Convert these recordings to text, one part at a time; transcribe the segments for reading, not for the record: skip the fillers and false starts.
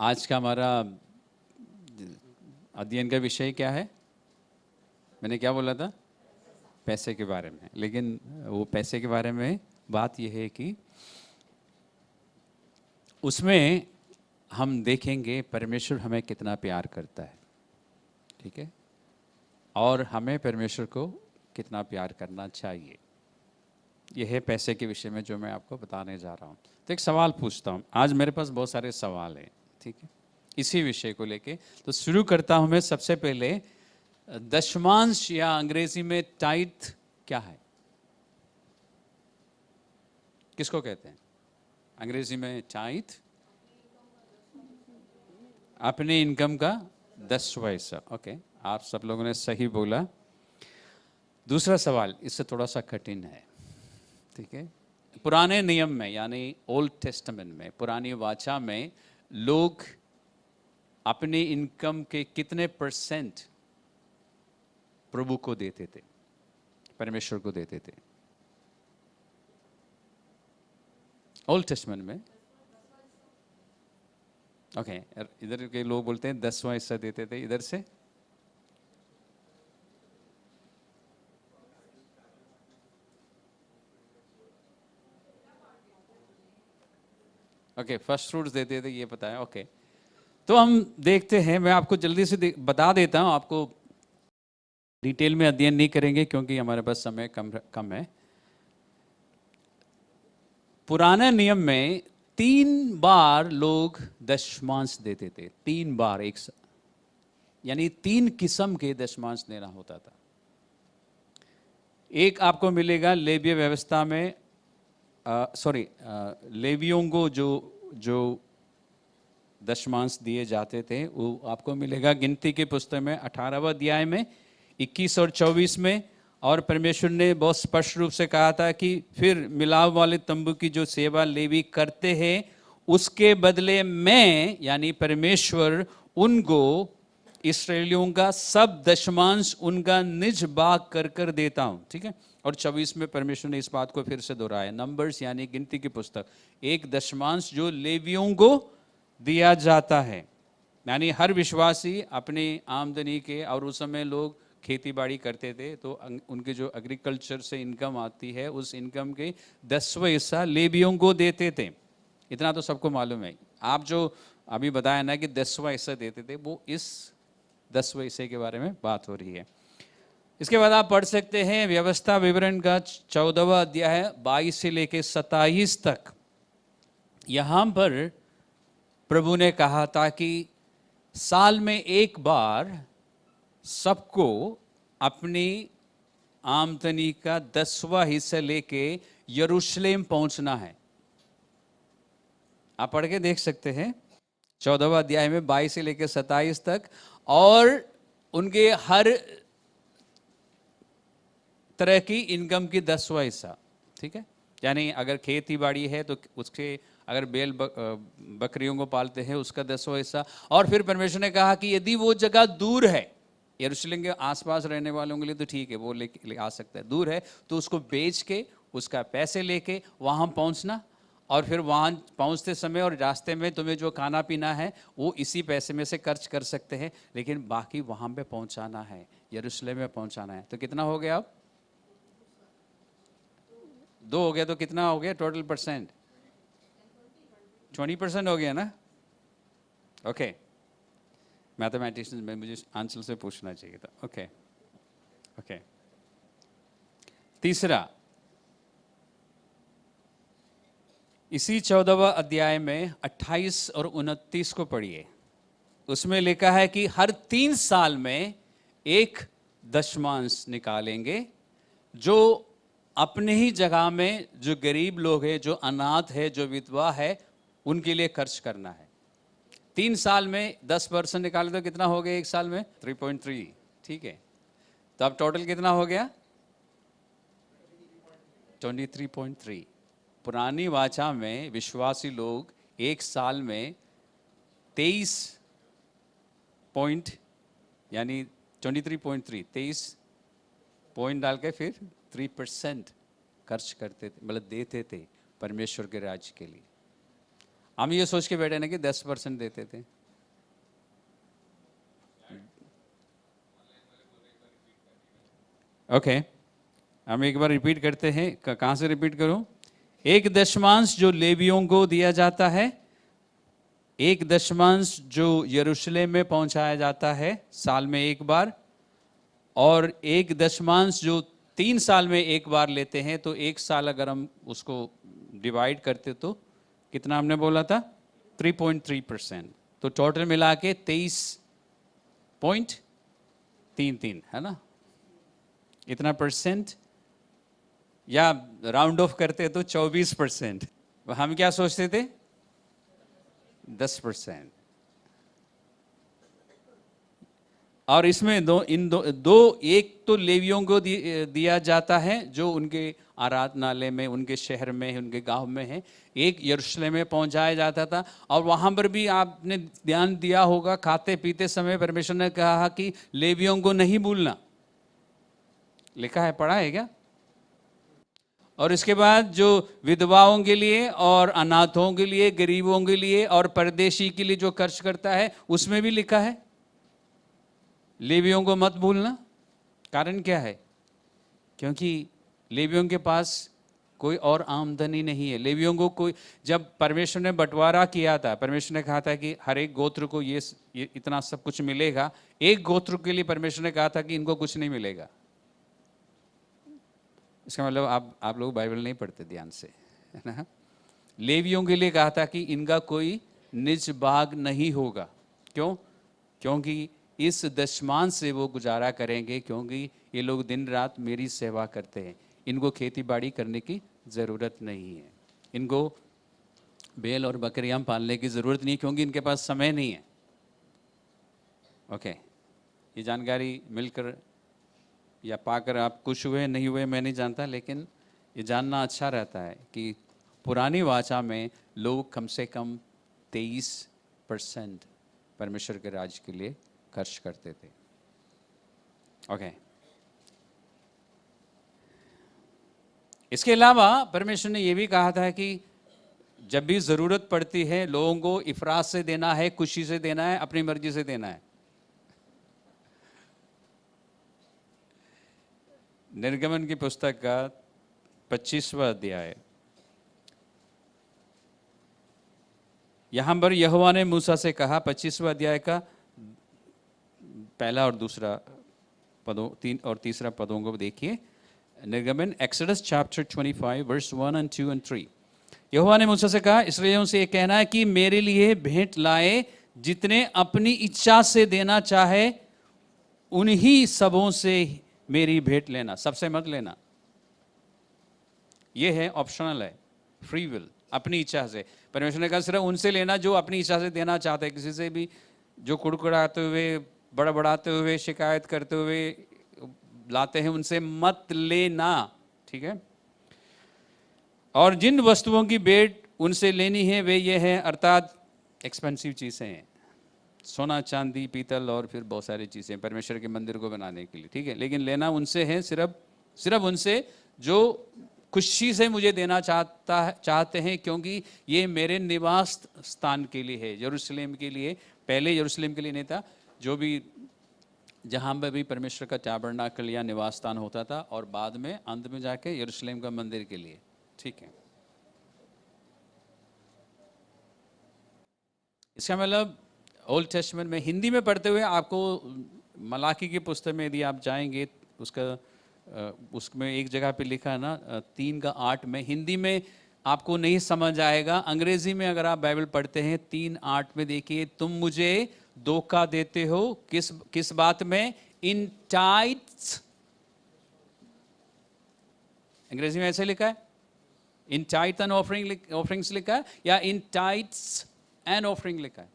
आज का हमारा अध्ययन का विषय क्या है? मैंने क्या बोला था? पैसे के बारे में। लेकिन वो पैसे के बारे में बात यह है कि उसमें हम देखेंगे परमेश्वर हमें कितना प्यार करता है, ठीक है, और हमें परमेश्वर को कितना प्यार करना चाहिए। यह है पैसे के विषय में जो मैं आपको बताने जा रहा हूँ। तो एक सवाल पूछता हूँ। आज मेरे पास बहुत सारे सवाल हैं, ठीक है, इसी विषय को लेके। तो शुरू करता हूँ मैं सबसे पहले। दशमांश या अंग्रेजी में टाइथ क्या है? किसको कहते हैं अंग्रेजी में? टाइथ अपने इनकम का 10वां हिस्सा। ओके, आप सब लोगों ने सही बोला। दूसरा सवाल इससे थोड़ा सा कठिन है, ठीक है। पुराने नियम में यानी ओल्ड टेस्टामेंट में, पुरानी वाचा में, लोग अपनी इनकम के कितने % प्रभु को देते थे, परमेश्वर को देते थे? ओल्ड टेस्टामेंट में ओके, इधर के लोग बोलते हैं 10वां हिस्सा देते थे। इधर से ओके, फर्स्ट फ्रूट्स देते थे, ये पता है। ओके, तो हम देखते हैं। मैं आपको जल्दी से बता देता हूं। आपको डिटेल में अध्ययन नहीं करेंगे क्योंकि हमारे पास समय कम है। पुराने नियम में 3 बार लोग दशमांश देते थे। 3 बार एक यानी 3 किस्म के दशमांश देना होता था। एक आपको मिलेगा लेवीय व्यवस्था में, लेवियों को जो जो दशमांश दिए जाते थे वो आपको मिलेगा गिनती की पुस्तक में 18वां अध्याय में 21 और 24 में। और परमेश्वर ने बहुत स्पष्ट रूप से कहा था कि फिर मिलाप वाले तंबू की जो सेवा लेवी करते हैं उसके बदले में, यानी परमेश्वर उनको, इसराइलियों का सब दशमांश उनका निज भाग कर कर देता हूं, ठीक है। और 24 में परमेश्वर ने इस बात को फिर से दोहराया। नंबर्स यानी गिनती की पुस्तक, एक दशमांश जो लेवियों को दिया जाता है, यानी हर विश्वासी अपनी आमदनी के, और उस समय लोग खेती बाड़ी करते थे तो उनके जो एग्रीकल्चर से इनकम आती है उस इनकम के 10वां हिस्सा लेवियों को देते थे। इतना तो सबको मालूम है। आप जो अभी बताया ना कि 10वां हिस्सा देते थे, वो इस 10वें हिस्से के बारे में बात हो रही है। इसके बाद आप पढ़ सकते हैं व्यवस्था विवरण का 14वां अध्याय 22 से लेकर 27 तक। यहां पर प्रभु ने कहा था कि साल में एक बार सबको अपनी आमदनी का 10वां हिस्सा लेके यरूशलेम पहुंचना है। आप पढ़ के देख सकते हैं 14वां अध्याय में 22 से लेकर 27 तक। और उनके हर तरह की इनकम की 10वां हिस्सा, ठीक है। यानी अगर खेती बाड़ी है तो उसके, अगर बैल बकरियों को पालते हैं उसका 10वां हिस्सा। और फिर परमेश्वर ने कहा कि यदि वो जगह दूर है, यरूशलेम के आसपास रहने वालों के लिए तो ठीक है, वो ले आ सकता है। दूर है तो उसको बेच के, उसका पैसे लेके वहाँ पहुँचना, और फिर वहाँ पहुँचते समय और रास्ते में तुम्हें जो खाना पीना है वो इसी पैसे में से खर्च कर सकते हैं, लेकिन बाकी वहाँ पे पहुँचाना है, यरूशलेम में पहुँचाना है। तो कितना हो गया? अब 2 हो गया, तो कितना हो गया टोटल %? 20% हो गया ना? ओके, मैथमेटिशियन में मुझे आंसर से पूछना चाहिए था। Okay okay. तीसरा, इसी 14वां अध्याय में 28 और 29 को पढ़िए। उसमें लिखा है कि हर 3 साल में एक दशमांश निकालेंगे, जो अपने ही जगह में जो गरीब लोग हैं, जो अनाथ है, जो विधवा है, उनके लिए खर्च करना है। 3 साल में 10% निकाले तो कितना हो गया एक साल में? 3.3, ठीक है। तो अब टोटल कितना हो गया? 23.3। पुरानी वाचा में विश्वासी लोग एक साल में 23 पॉइंट, यानी 23.3, 23 पॉइंट डाल के फिर 3% खर्च करते थे, मतलब देते थे परमेश्वर के राज्य के लिए। हम ये सोच के बैठे ना कि 10% देते थे। ओके, हम एक बार रिपीट करते हैं। कहाँ से रिपीट करूं? एक दशमांश जो लेवियों को दिया जाता है, एक दशमांश जो यरूशलेम में पहुंचाया जाता है साल में एक बार, और एक दशमांश जो 3 साल में एक बार लेते हैं। तो एक साल अगर हम उसको डिवाइड करते तो कितना हमने बोला था? 3.3%। तो टोटल मिला के 23.33 है ना, इतना परसेंट, या राउंड ऑफ करते तो 24%। हम क्या सोचते थे? 10%। और इसमें दो एक तो लेवियों को दिया जाता है जो उनके आराधनालय में, उनके शहर में, उनके गांव में है। एक यरूशलेम में पहुंचाया जाता था। और वहां पर भी आपने ध्यान दिया होगा, खाते पीते समय परमेश्वर ने कहा कि लेवियों को नहीं भूलना। लिखा है, पढ़ा है क्या? और इसके बाद जो विधवाओं के लिए और अनाथों के लिए, गरीबों के लिए और परदेशी के लिए जो खर्च करता है, उसमें भी लिखा है लेवियों को मत भूलना। कारण क्या है? क्योंकि लेवियों के पास कोई और आमदनी नहीं है। लेवियों को कोई, जब परमेश्वर ने बंटवारा किया था, परमेश्वर ने कहा था कि हर एक गोत्र को ये इतना सब कुछ मिलेगा। एक गोत्र के लिए परमेश्वर ने कहा था कि इनको कुछ नहीं मिलेगा। इसका मतलब आप लोग बाइबल नहीं पढ़ते ध्यान से, है ना। लेवियों के लिए कहा था कि इनका कोई निज भाग नहीं होगा। क्यों? क्योंकि इस दशमांश से वो गुजारा करेंगे, क्योंकि ये लोग दिन रात मेरी सेवा करते हैं। इनको खेती बाड़ी करने की ज़रूरत नहीं है, इनको बैल और बकरियां पालने की ज़रूरत नहीं है, क्योंकि इनके पास समय नहीं है। ओके, ये जानकारी मिलकर या पाकर आप खुश हुए नहीं हुए मैं नहीं जानता, लेकिन ये जानना अच्छा रहता है कि पुरानी वाचा में लोग कम से कम 23% परमेश्वर के राज्य के लिए खर्च करते थे। ओके, इसके अलावा परमेश्वर ने यह भी कहा था कि जब भी ज़रूरत पड़ती है लोगों को इफरात से देना है, खुशी से देना है, अपनी मर्जी से देना है। निर्गमन की पुस्तक का 25वां अध्याय, यहां पर यहोवा ने मूसा से कहा, 25वां अध्याय का पहला और दूसरा पदों, 3 और तीसरा पदों को देखिए। निर्गमन, Exodus chapter 25 verse 1 and 2 and 3। यहोवा ने मूसा से कहा, इसराइलियों से ये कहना है कि मेरे लिए भेंट लाए, जितने अपनी इच्छा से देना चाहे उन्हीं सबों से मेरी भेंट लेना, सबसे मत लेना। ये है ऑप्शनल है, फ्री विल, अपनी इच्छा से। परमेश्वर ने कहा सिर्फ उनसे लेना जो अपनी इच्छा से देना चाहते हैं। किसी से भी जो कुड़कुड़ाते हुए, बड़बड़ाते हुए, शिकायत करते हुए लाते हैं, उनसे मत लेना, ठीक है। और जिन वस्तुओं की भेंट उनसे लेनी है वे ये हैं, अर्थात एक्सपेंसिव चीज़ें हैं, सोना चांदी पीतल और फिर बहुत सारी चीज़ें परमेश्वर के मंदिर को बनाने के लिए, ठीक है। लेकिन लेना उनसे है, सिर्फ उनसे जो खुशी से मुझे देना चाहते हैं, क्योंकि ये मेरे निवास स्थान के लिए है, यरूशलेम के लिए। पहले यरूशलेम के लिए नहीं था, जो भी जहाँ पर भी परमेश्वर का टैबरनाकल या निवास स्थान होता था, और बाद में अंत में जाके यरूशलेम का मंदिर के लिए, ठीक है। इसका मतलब ओल्ड टेस्टमेंट में हिंदी में पढ़ते हुए आपको मलाकी की पुस्तक में यदि आप जाएंगे, उसमें एक जगह पे लिखा है ना 3:8 में, हिंदी में आपको नहीं समझ आएगा। अंग्रेजी में अगर आप बाइबल पढ़ते हैं 3:8 में देखिए, तुम मुझे धोखा देते हो किस बात में? इन टाइट्स। अंग्रेजी में ऐसे लिखा है, इन टाइट एंड ऑफरिंग्स लिखा है, या इन टाइट्स एंड ऑफरिंग लिखा है,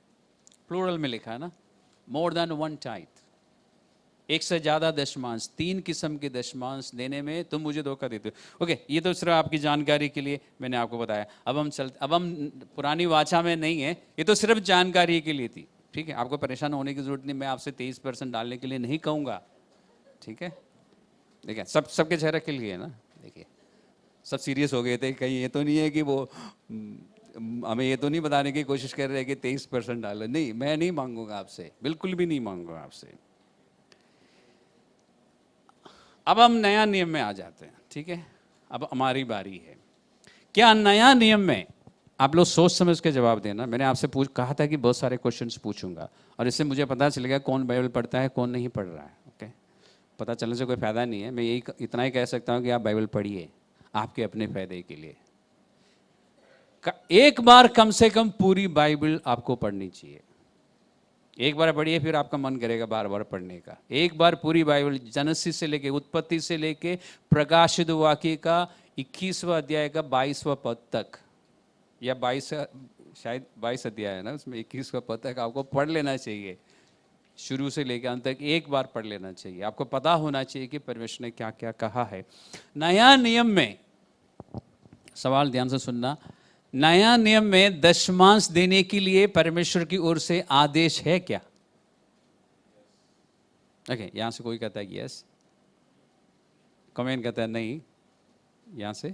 प्लूरल में लिखा है ना, मोर देन 1 टाइट, एक से ज्यादा दशमांश, 3 किस्म के दशमांश देने में तुम मुझे धोखा देते हो। ओके, ये तो सिर्फ आपकी जानकारी के लिए मैंने आपको बताया। अब हम पुरानी वाचा में नहीं है, ये तो सिर्फ जानकारी के लिए थी, ठीक है। आपको परेशान होने की जरूरत नहीं, मैं आपसे 23% डालने के लिए नहीं कहूँगा, ठीक है। देखिए सबके चेहरे के लिए ना, देखिए सब सीरियस हो गए थे, कहीं ये तो नहीं है कि वो हमें ये तो नहीं बताने की कोशिश कर रहे कि 23% डालो, नहीं, मैं नहीं मांगूंगा आपसे, बिल्कुल भी नहीं मांगूंगा आपसे। अब हम नया नियम में आ जाते हैं, ठीक है, अब हमारी बारी है। क्या नया नियम में, आप लोग सोच समझ के जवाब देना, मैंने आपसे कहा था कि बहुत सारे क्वेश्चंस पूछूंगा और इससे मुझे पता चलेगा कौन बाइबल पढ़ता है कौन नहीं पढ़ रहा है। ओके, पता चलने से कोई फ़ायदा नहीं है, मैं यही इतना ही कह सकता हूँ कि आप बाइबल पढ़िए आपके अपने फ़ायदे के लिए। एक बार कम से कम पूरी बाइबल आपको पढ़नी चाहिए। एक बार पढ़िए फिर आपका मन करेगा बार बार पढ़ने का। एक बार पूरी बाइबल जेनेसिस से लेके, उत्पत्ति से लेके प्रकाशित वाक्य का 21वां अध्याय का 22वां पद तक, या 22, शायद 22 अध्याय है ना, उसमें 21वां पद तक आपको पढ़ लेना चाहिए। शुरू से लेकर अंत तक एक बार पढ़ लेना चाहिए। आपको पता होना चाहिए कि परमेश्वर ने क्या क्या कहा है। नया नियम में, सवाल ध्यान से सुनना, नया नियम में दशमांश देने के लिए परमेश्वर की ओर से आदेश है क्या? ओके, यहां से कोई कहता है यस, कमेंट कहता है नहीं, यहां से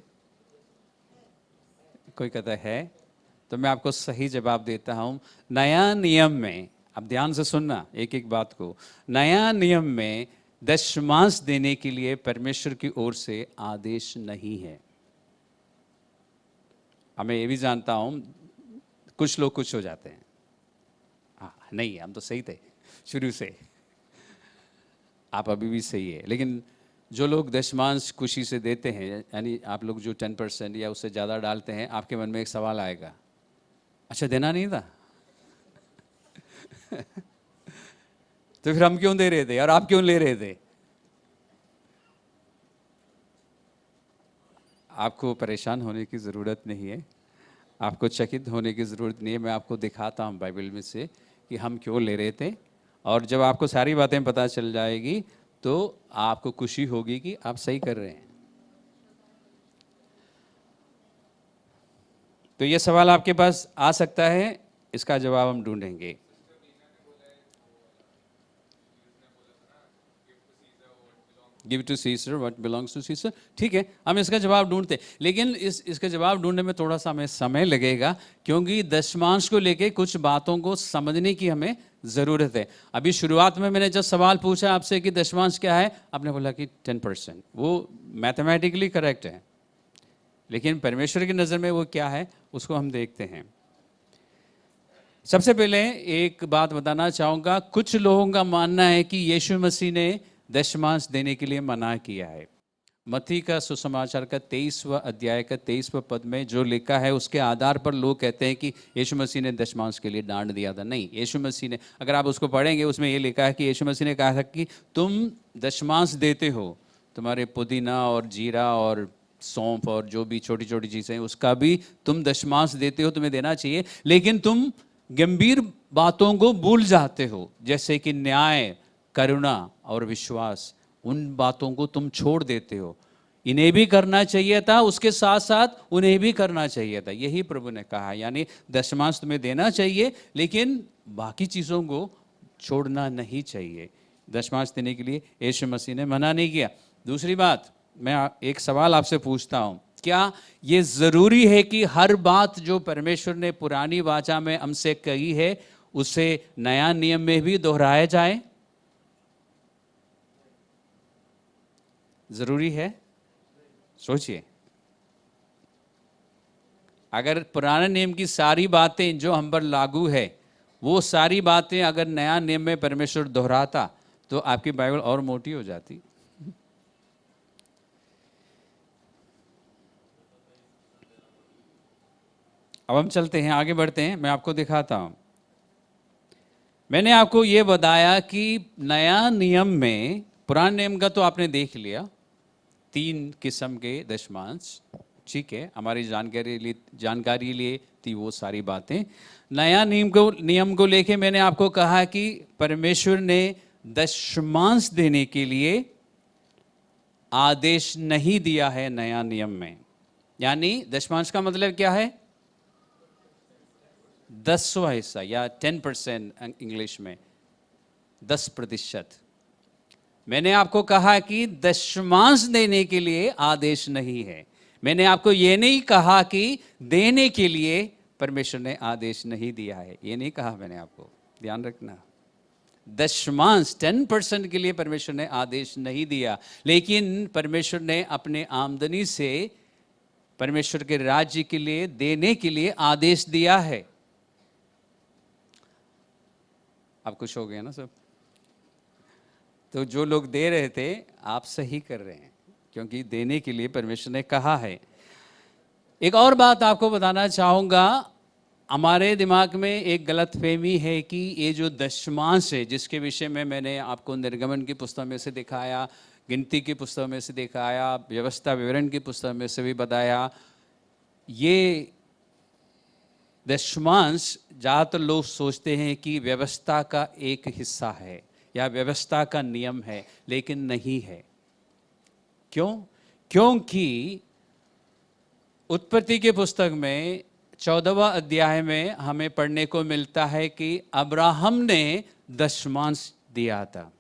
कोई कहता है, तो मैं आपको सही जवाब देता हूं। नया नियम में, अब ध्यान से सुनना एक एक बात को, नया नियम में दशमांश देने के लिए परमेश्वर की ओर से आदेश नहीं है। अब मैं ये भी जानता हूं कुछ लोग खुश हो जाते हैं, हाँ नहीं हम तो सही थे शुरू से, आप अभी भी सही है, लेकिन जो लोग दशमांश खुशी से देते हैं, यानी आप लोग जो 10% या उससे ज़्यादा डालते हैं, आपके मन में एक सवाल आएगा, अच्छा देना नहीं था तो फिर हम क्यों दे रहे थे और आप क्यों ले रहे थे? आपको परेशान होने की ज़रूरत नहीं है, आपको चकित होने की ज़रूरत नहीं है। मैं आपको दिखाता हूँ बाइबल में से कि हम क्यों ले रहे थे, और जब आपको सारी बातें पता चल जाएगी तो आपको खुशी होगी कि आप सही कर रहे हैं। तो ये सवाल आपके पास आ सकता है, इसका जवाब हम ढूंढेंगे। Give to Caesar what belongs to Caesar, ठीक है, हम इसका जवाब ढूंढते हैं, लेकिन इसका जवाब ढूंढने में थोड़ा सा हमें समय लगेगा, क्योंकि दशमांश को लेके कुछ बातों को समझने की हमें ज़रूरत है। अभी शुरुआत में मैंने जब सवाल पूछा आपसे कि दशमांश क्या है, आपने बोला कि 10%, वो मैथमेटिकली करेक्ट है, लेकिन परमेश्वर की नज़र में वो क्या है उसको हम देखते हैं। सबसे पहले एक बात बताना चाहूँगा, कुछ लोगों का मानना है कि यीशु मसीह ने दशमांश देने के लिए मना किया है। मत्ती का सुसमाचार का 23वां अध्याय का 23वां पद में जो लिखा है उसके आधार पर लोग कहते हैं कि यीशु मसीह ने दशमांश के लिए डांट दिया था। नहीं, यीशु मसीह ने, अगर आप उसको पढ़ेंगे उसमें ये लिखा है कि यीशु मसीह ने कहा था कि तुम दशमांश देते हो, तुम्हारे पुदीना और जीरा और सौंफ और जो भी छोटी छोटी चीज़ें हैं उसका भी तुम दशमांश देते हो, तुम्हें देना चाहिए, लेकिन तुम गंभीर बातों को भूल जाते हो, जैसे कि न्याय, करुणा और विश्वास, उन बातों को तुम छोड़ देते हो। इन्हें भी करना चाहिए था, उसके साथ साथ उन्हें भी करना चाहिए था, यही प्रभु ने कहा। यानी दशमांश तुम्हें देना चाहिए, लेकिन बाकी चीज़ों को छोड़ना नहीं चाहिए। दशमांश देने के लिए यीशु मसीह ने मना नहीं किया। दूसरी बात, मैं एक सवाल आपसे पूछता हूँ, क्या ये ज़रूरी है कि हर बात जो परमेश्वर ने पुरानी वाचा में हमसे कही है उसे नया नियम में भी दोहराया जाए? ज़रूरी है? सोचिए, अगर पुराने नियम की सारी बातें जो हम पर लागू है, वो सारी बातें अगर नया नियम में परमेश्वर दोहराता तो आपकी बाइबल और मोटी हो जाती। अब हम चलते हैं, आगे बढ़ते हैं, मैं आपको दिखाता हूं। मैंने आपको ये बताया कि नया नियम में, पुराने नियम का तो आपने देख लिया, 3 किस्म के दशमांश, ठीक है, हमारी जानकारी लिए थी वो सारी बातें। नया नियम को लेके मैंने आपको कहा कि परमेश्वर ने दशमांश देने के लिए आदेश नहीं दिया है नया नियम में। यानी दशमांश का मतलब क्या है? 10वां हिस्सा, या 10% इंग्लिश में, 10%। मैंने आपको कहा कि दशमांश देने के लिए आदेश नहीं है। मैंने आपको ये नहीं कहा कि देने के लिए परमेश्वर ने आदेश नहीं दिया है। ये नहीं कहा मैंने आपको, ध्यान रखना। दशमांश 10% के लिए परमेश्वर ने आदेश नहीं दिया, लेकिन परमेश्वर ने अपने आमदनी से परमेश्वर के राज्य के लिए देने के लिए आदेश दिया है। अब खुश हो गए ना सब? तो जो लोग दे रहे थे, आप सही कर रहे हैं, क्योंकि देने के लिए परमेश्वर ने कहा है। एक और बात आपको बताना चाहूँगा, हमारे दिमाग में एक गलतफहमी है कि ये जो दशमांश है, जिसके विषय में मैंने आपको निर्गमन की पुस्तक में से दिखाया, गिनती की पुस्तक में से दिखाया, व्यवस्था विवरण की पुस्तक में से भी बताया, ये दशमांश ज़्यादातर लोग सोचते हैं कि व्यवस्था का एक हिस्सा है या व्यवस्था का नियम है, लेकिन नहीं है। क्यों? क्योंकि उत्पत्ति के पुस्तक में 14वां अध्याय में हमें पढ़ने को मिलता है कि अब्राहम ने दशमांश दिया था।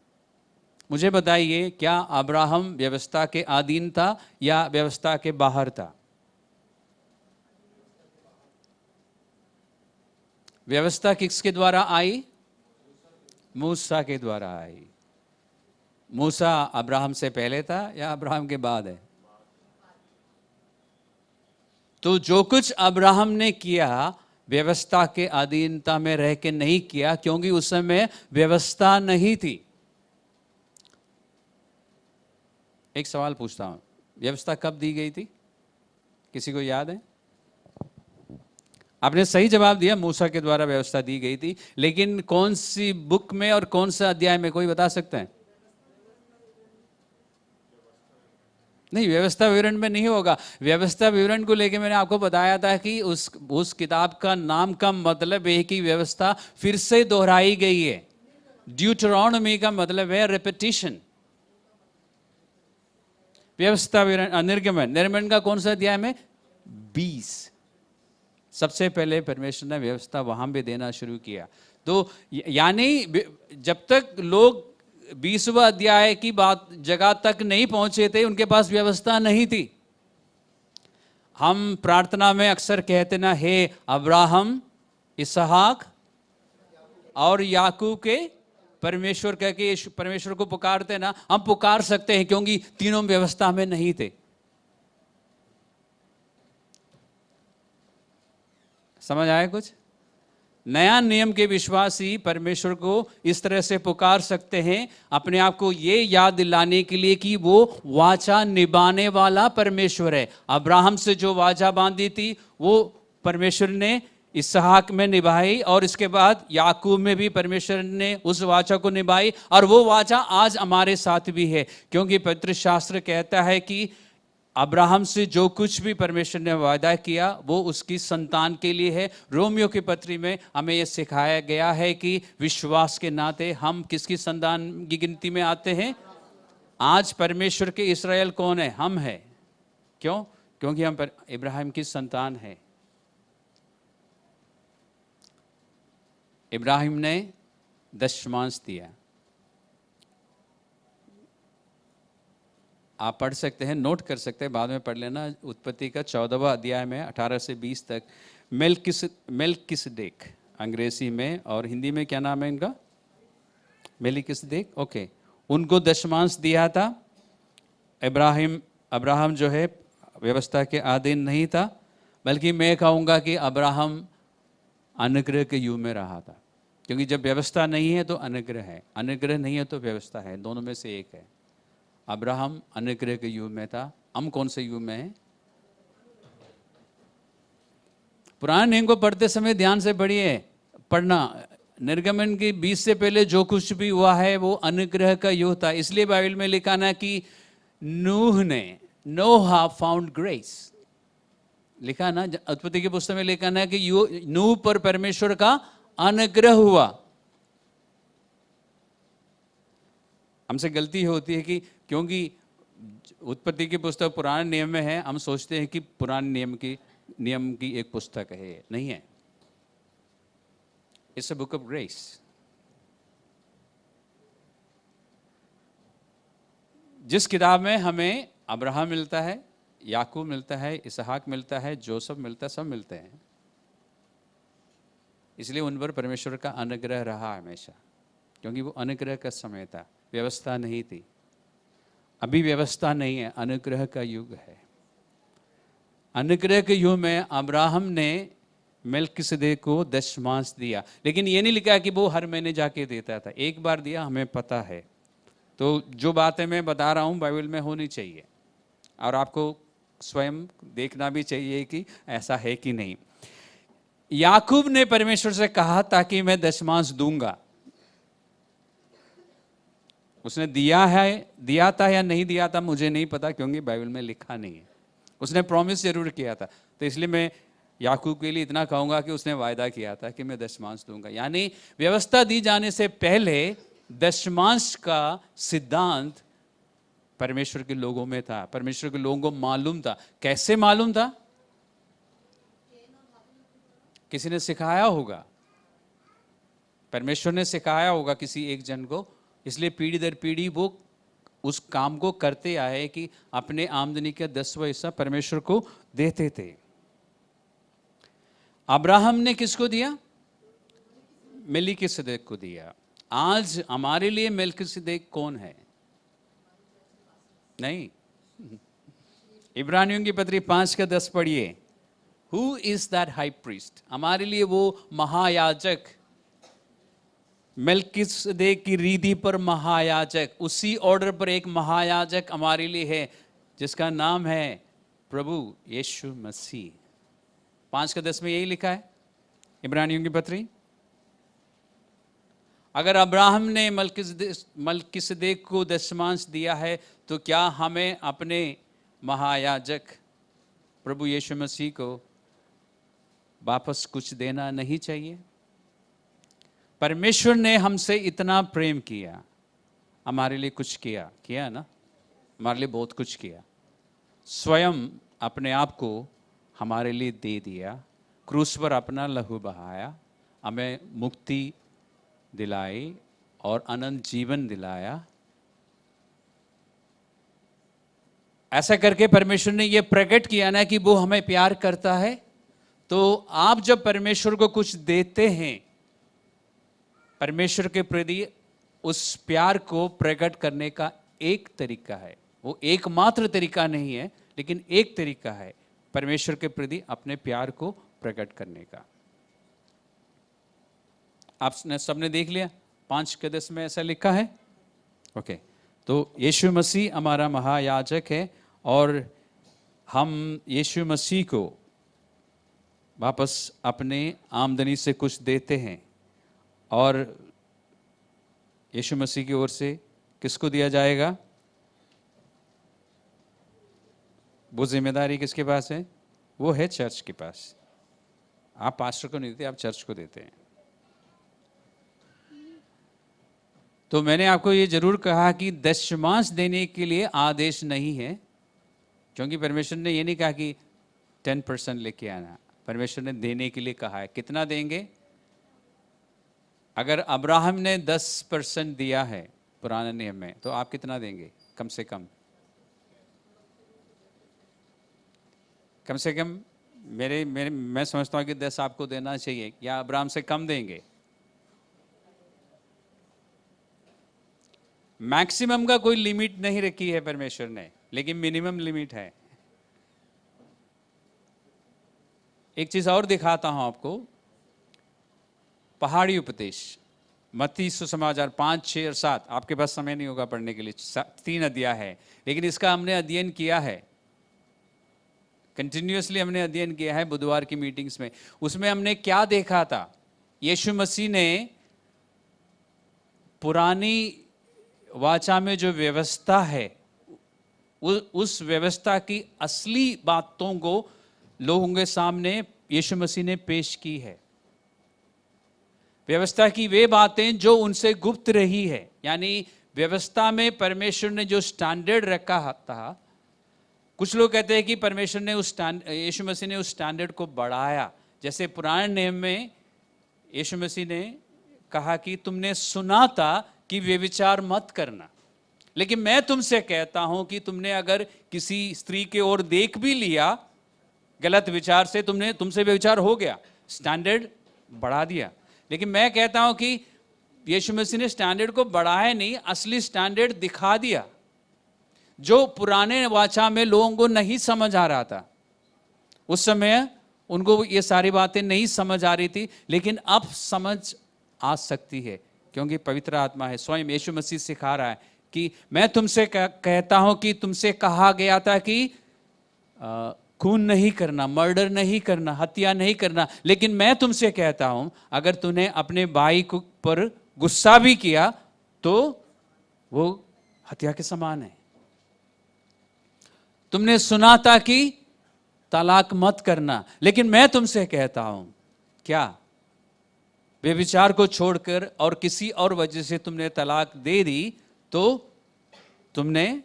मुझे बताइए, क्या अब्राहम व्यवस्था के अधीन था या व्यवस्था के बाहर था? व्यवस्था किसके द्वारा आई? मूसा के द्वारा आई। मूसा अब्राहम से पहले था या अब्राहम के बाद है? तो जो कुछ अब्राहम ने किया, व्यवस्था के अधीनता में रह के नहीं किया, क्योंकि उस समय व्यवस्था नहीं थी। एक सवाल पूछता हूं, व्यवस्था कब दी गई थी? किसी को याद है? आपने सही जवाब दिया, मूसा के द्वारा व्यवस्था दी गई थी, लेकिन कौन सी बुक में और कौन सा अध्याय में, कोई बता सकता है? नहीं, व्यवस्था विवरण में नहीं होगा। व्यवस्था विवरण को लेके मैंने आपको बताया था कि उस किताब का नाम का मतलब है कि व्यवस्था फिर से दोहराई गई है। ड्यूटरॉनमी का मतलब है रिपीटिशन। व्यवस्था विवरण, निर्गमन का कौन सा अध्याय में? 20। सबसे पहले परमेश्वर ने व्यवस्था वहां भी देना शुरू किया। तो यानी जब तक लोग 20वां अध्याय की बात जगह तक नहीं पहुंचे थे, उनके पास व्यवस्था नहीं थी। हम प्रार्थना में अक्सर कहते ना, हे अब्राहम, इसहाक और याकूब के परमेश्वर, कह के परमेश्वर को पुकारते ना। हम पुकार सकते हैं क्योंकि तीनों व्यवस्था में नहीं थे। समझ आया कुछ? नया नियम के विश्वासी परमेश्वर को इस तरह से पुकार सकते हैं, अपने आप को ये याद दिलाने के लिए कि वो वाचा निभाने वाला परमेश्वर है। अब्राहम से जो वाचा बांधी थी, वो परमेश्वर ने इसहाक में निभाई, और इसके बाद याकूब में भी परमेश्वर ने उस वाचा को निभाई, और वो वाचा आज हमारे साथ भी है। क्योंकि पवित्र शास्त्र कहता है कि अब्राहम से जो कुछ भी परमेश्वर ने वादा किया, वो उसकी संतान के लिए है। रोमियो की पत्री में हमें यह सिखाया गया है कि विश्वास के नाते हम किसकी संतान की गिनती में आते हैं? आज परमेश्वर के इस्राएल कौन है? हम हैं। क्यों? क्योंकि हम इब्राहिम की संतान है। इब्राहिम ने दशमांश दिया। आप पढ़ सकते हैं, नोट कर सकते हैं, बाद में पढ़ लेना। उत्पत्ति का 14वां अध्याय में 18 से 20 तक मेल्किसदेक अंग्रेजी में, और हिंदी में क्या नाम है इनका? मेल्किसदेक। ओके, उनको दशमांश दिया था। अब्राहम जो है व्यवस्था के अधीन नहीं था, बल्कि मैं कहूँगा कि अब्राहम अनुग्रह के युग में रहा था। क्योंकि जब व्यवस्था नहीं है तो अनुग्रह है, अनुग्रह नहीं है तो व्यवस्था है, दोनों में से एक है। अब्राहम अनुग्रह के युग में था। हम कौन से युग में हैं? पुराने नियम को पढ़ते समय ध्यान से पढ़िए, पढ़ना। निर्गमन की 20 से पहले जो कुछ भी हुआ है वो अनुग्रह का युग था। इसलिए बाइबल में लिखा ना कि नोहा फाउंड ग्रेस, लिखा ना, उत्पत्ति की पुस्तक में लिखा ना कि नूह पर परमेश्वर का अनुग्रह हुआ। हमसे गलती होती है कि क्योंकि उत्पत्ति की पुस्तक पुराने नियम में है, हम सोचते हैं कि पुराने नियम की एक पुस्तक है। नहीं है, it's a book of grace. जिस किताब में हमें अब्राहम मिलता है, याकूब मिलता है, इसहाक मिलता है, जोसेफ मिलता है, सब मिलते हैं। इसलिए उन पर परमेश्वर का अनुग्रह रहा हमेशा, क्योंकि वो अनुग्रह का समय था, व्यवस्था नहीं थी। अभी व्यवस्था नहीं है, अनुग्रह का युग है। अनुग्रह के युग में अब्राहम ने मेल्किसदेक को दशमांश दिया, लेकिन ये नहीं लिखा कि वो हर महीने जाके देता था, एक बार दिया, हमें पता है। तो जो बातें मैं बता रहा हूँ बाइबल में होनी चाहिए, और आपको स्वयं देखना भी चाहिए कि ऐसा है कि नहीं। याकूब ने परमेश्वर से कहा था कि मैं दशमांश दूंगा। उसने दिया था या नहीं दिया था मुझे नहीं पता, क्योंकि बाइबल में लिखा नहीं है। उसने प्रॉमिस जरूर किया था, तो इसलिए मैं याकूब के लिए इतना कहूंगा कि उसने वायदा किया था कि मैं दशमांश दूंगा। यानी व्यवस्था दी जाने से पहले दशमांश का सिद्धांत परमेश्वर के लोगों में था, परमेश्वर के लोगों को मालूम था। कैसे मालूम था? किसी ने सिखाया होगा, परमेश्वर ने सिखाया होगा किसी एक जन को, इसलिए पीढ़ी दर पीढ़ी वो उस काम को करते आए कि अपने आमदनी का 10वां हिस्सा परमेश्वर को देते थे। अब्राहम ने किसको दिया? मेलिकिसदेक को दिया। आज हमारे लिए मेलिकिसदेक कौन है? नहीं, इब्रानियों की पत्री 5:10 पढ़िए। Who is that high priest? हमारे लिए वो महायाजक, मेल्किसदेक की रीति पर महायाजक, उसी ऑर्डर पर एक महायाजक हमारे लिए है, जिसका नाम है प्रभु यीशु मसीह। 5:10 में यही लिखा है इब्रानियों की पत्री। अगर अब्राहम ने मल्किसदेक को दशमांश दिया है, तो क्या हमें अपने महायाजक प्रभु यीशु मसीह को वापस कुछ देना नहीं चाहिए? परमेश्वर ने हमसे इतना प्रेम किया, हमारे लिए कुछ किया ना, हमारे लिए बहुत कुछ किया। स्वयं अपने आप को हमारे लिए दे दिया, क्रूस पर अपना लहू बहाया, हमें मुक्ति दिलाई और अनंत जीवन दिलाया। ऐसा करके परमेश्वर ने यह प्रकट किया ना कि वो हमें प्यार करता है। तो आप जब परमेश्वर को कुछ देते हैं, परमेश्वर के प्रति उस प्यार को प्रकट करने का एक तरीका है, वो एकमात्र तरीका नहीं है, लेकिन एक तरीका है परमेश्वर के प्रति अपने प्यार को प्रकट करने का। आपने सबने देख लिया 5:10 में ऐसा लिखा है। ओके, तो यीशु मसीह हमारा महायाजक है और हम यीशु मसीह को वापस अपने आमदनी से कुछ देते हैं, और यीशु मसीह की ओर से किसको दिया जाएगा? वो जिम्मेदारी किसके पास है? वो है चर्च के पास। आप पास्टर को नहीं देते, आप चर्च को देते हैं। तो मैंने आपको ये जरूर कहा कि दशमांश देने के लिए आदेश नहीं है, क्योंकि परमेश्वर ने ये नहीं कहा कि 10% लेके आना। परमेश्वर ने देने के लिए कहा है। कितना देंगे? अगर अब्राहम ने 10% दिया है पुराने नियम में, तो आप कितना देंगे? कम से कम मैं समझता हूं कि 10 आपको देना चाहिए, या अब्राहम से कम देंगे? मैक्सिमम का कोई लिमिट नहीं रखी है परमेश्वर ने, लेकिन मिनिमम लिमिट है। एक चीज और दिखाता हूं आपको, पहाड़ी उपदेश, मत्ती सुसमाचार 5, 6 और 7। आपके पास समय नहीं होगा पढ़ने के लिए, 3 अध्याय है, लेकिन इसका हमने अध्ययन किया है, कंटिन्यूअसली हमने अध्ययन किया है बुधवार की मीटिंग्स में। उसमें हमने क्या देखा था? यीशु मसीह ने पुरानी वाचा में जो व्यवस्था है, उस व्यवस्था की असली बातों को लोगों के सामने यीशु मसीह ने पेश की है। व्यवस्था की वे बातें जो उनसे गुप्त रही है, यानी व्यवस्था में परमेश्वर ने जो स्टैंडर्ड रखा था। कुछ लोग कहते हैं कि परमेश्वर ने यीशु मसीह ने उस स्टैंडर्ड को बढ़ाया। जैसे पुराने नियम में यीशु मसीह ने कहा कि तुमने सुना था कि व्यभिचार मत करना, लेकिन मैं तुमसे कहता हूं कि तुमने अगर किसी स्त्री की ओर देख भी लिया गलत विचार से, तुमसे व्यभिचार हो गया। स्टैंडर्ड बढ़ा दिया। लेकिन मैं कहता हूं कि यीशु मसीह ने स्टैंडर्ड को बढ़ाया नहीं, असली स्टैंडर्ड दिखा दिया, जो पुराने वाचा में लोगों को नहीं समझ आ रहा था। उस समय उनको ये सारी बातें नहीं समझ आ रही थी, लेकिन अब समझ आ सकती है, क्योंकि पवित्र आत्मा है, स्वयं यीशु मसीह सिखा रहा है कि मैं तुमसे कहता हूं कि तुमसे कहा गया था कि खून नहीं करना, मर्डर नहीं करना, हत्या नहीं करना, लेकिन मैं तुमसे कहता हूं अगर तूने अपने भाई पर गुस्सा भी किया तो वो हत्या के समान है। तुमने सुना था कि तलाक मत करना, लेकिन मैं तुमसे कहता हूं क्या, व्यभिचार को छोड़कर और किसी और वजह से तुमने तलाक दे दी तो तुमने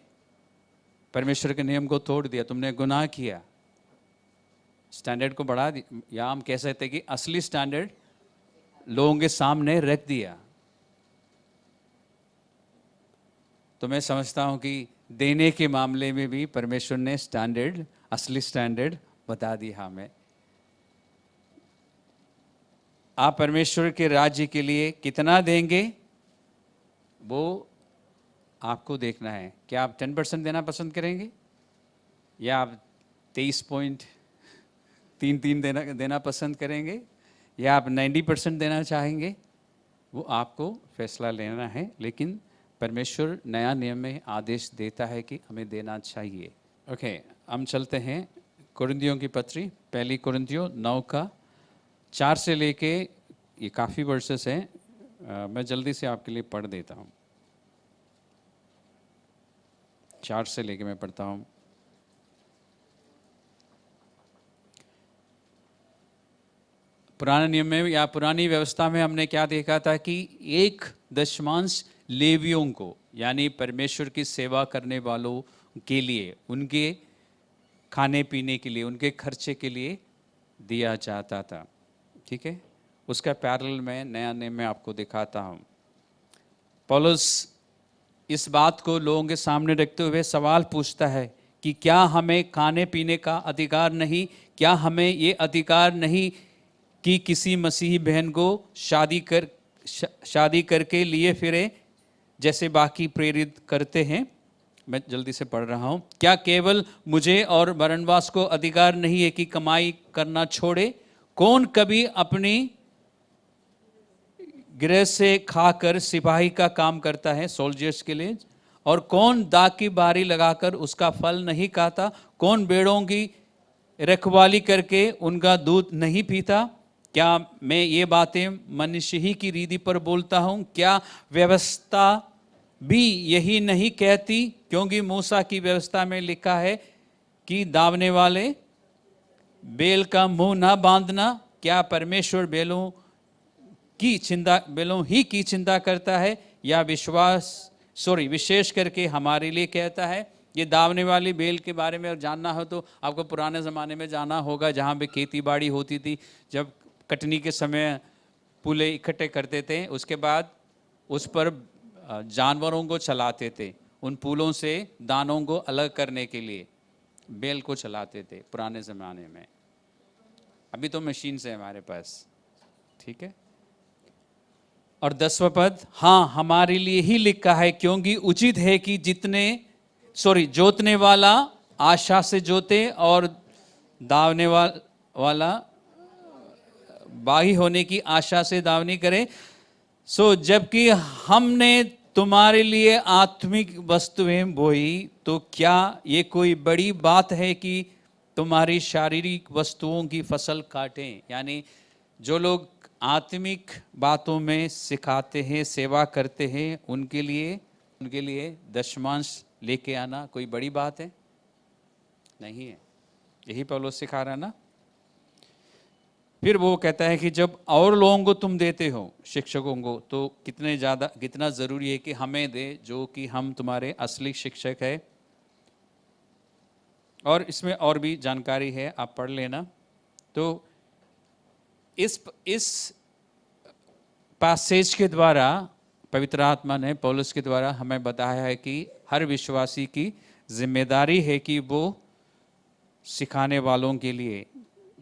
परमेश्वर के नियम को तोड़ दिया, तुमने गुनाह किया। स्टैंडर्ड को बढ़ा दिया, या हम कह सकते हैं कि असली स्टैंडर्ड लोगों के सामने रख दिया। तो मैं समझता हूं कि देने के मामले में भी परमेश्वर ने स्टैंडर्ड, असली स्टैंडर्ड बता दिया हमें। आप परमेश्वर के राज्य के लिए कितना देंगे वो आपको देखना है। क्या आप 10% देना पसंद करेंगे, या आप 23.33 देना पसंद करेंगे, या आप 90% देना चाहेंगे, वो आपको फैसला लेना है। लेकिन परमेश्वर नया नियम में आदेश देता है कि हमें देना चाहिए। ओके, हम चलते हैं कुरिन्थियों की पत्री, पहली कुरिन्थियों 9 का 4 से लेके, ये काफ़ी वर्सेस हैं, मैं जल्दी से आपके लिए पढ़ देता हूँ। 4 से लेके मैं पढ़ता हूँ। पुराने नियम में या पुरानी व्यवस्था में हमने क्या देखा था कि एक दशमांश लेवियों को, यानी परमेश्वर की सेवा करने वालों के लिए, उनके खाने पीने के लिए, उनके खर्चे के लिए दिया जाता था। ठीक है, उसका पैरेलल मैं नया नियम में आपको दिखाता हूँ। पौलुस इस बात को लोगों के सामने रखते हुए सवाल पूछता है कि क्या हमें खाने पीने का अधिकार नहीं, क्या हमें ये अधिकार नहीं कि किसी मसीही बहन को शादी करके लिए फिरे जैसे बाकी प्रेरित करते हैं। मैं जल्दी से पढ़ रहा हूँ। क्या केवल मुझे और बरनबास को अधिकार नहीं है कि कमाई करना छोड़े? कौन कभी अपनी गृह से खाकर सिपाही का काम करता है, सोल्जर्स के लिए? और कौन दाग की बारी लगाकर उसका फल नहीं खाता? कौन भेड़ों की रखवाली करके उनका दूध नहीं पीता? क्या मैं ये बातें मनुष्य ही की रीति पर बोलता हूँ? क्या व्यवस्था भी यही नहीं कहती? क्योंकि मूसा की व्यवस्था में लिखा है कि दावने वाले बेल का मुंह ना बांधना। क्या परमेश्वर बेलों ही की चिंता करता है, या विशेष करके हमारे लिए कहता है? ये दावने वाली बेल के बारे में जानना हो तो आपको पुराने ज़माने में जाना होगा, जहाँ पे खेती बाड़ी होती थी। जब कटनी के समय पुले इकट्ठे करते थे, उसके बाद उस पर जानवरों को चलाते थे, उन पुलों से दानों को अलग करने के लिए बेल को चलाते थे पुराने ज़माने में। अभी तो मशीन से हमारे पास। ठीक है, और 10वां पद, हाँ हमारे लिए ही लिखा है, क्योंकि उचित है कि जोतने वाला आशा से जोते और दावने वाला बागी होने की आशा से दावनी करे। जबकि हमने तुम्हारे लिए आत्मिक वस्तुएं बोई, तो क्या ये कोई बड़ी बात है कि तुम्हारी शारीरिक वस्तुओं की फसल काटें? यानी जो लोग आत्मिक बातों में सिखाते हैं, सेवा करते हैं, उनके लिए दशमांश लेके आना कोई बड़ी बात है? नहीं है। यही पौलुस सिखा रहा है ना। फिर वो कहता है कि जब और लोगों को तुम देते हो, शिक्षकों को, तो कितना ज़रूरी है कि हमें दे, जो कि हम तुम्हारे असली शिक्षक है। और इसमें और भी जानकारी है, आप पढ़ लेना। तो इस पैसेज के द्वारा पवित्र आत्मा ने पौलुस के द्वारा हमें बताया है कि हर विश्वासी की जिम्मेदारी है कि वो सिखाने वालों के लिए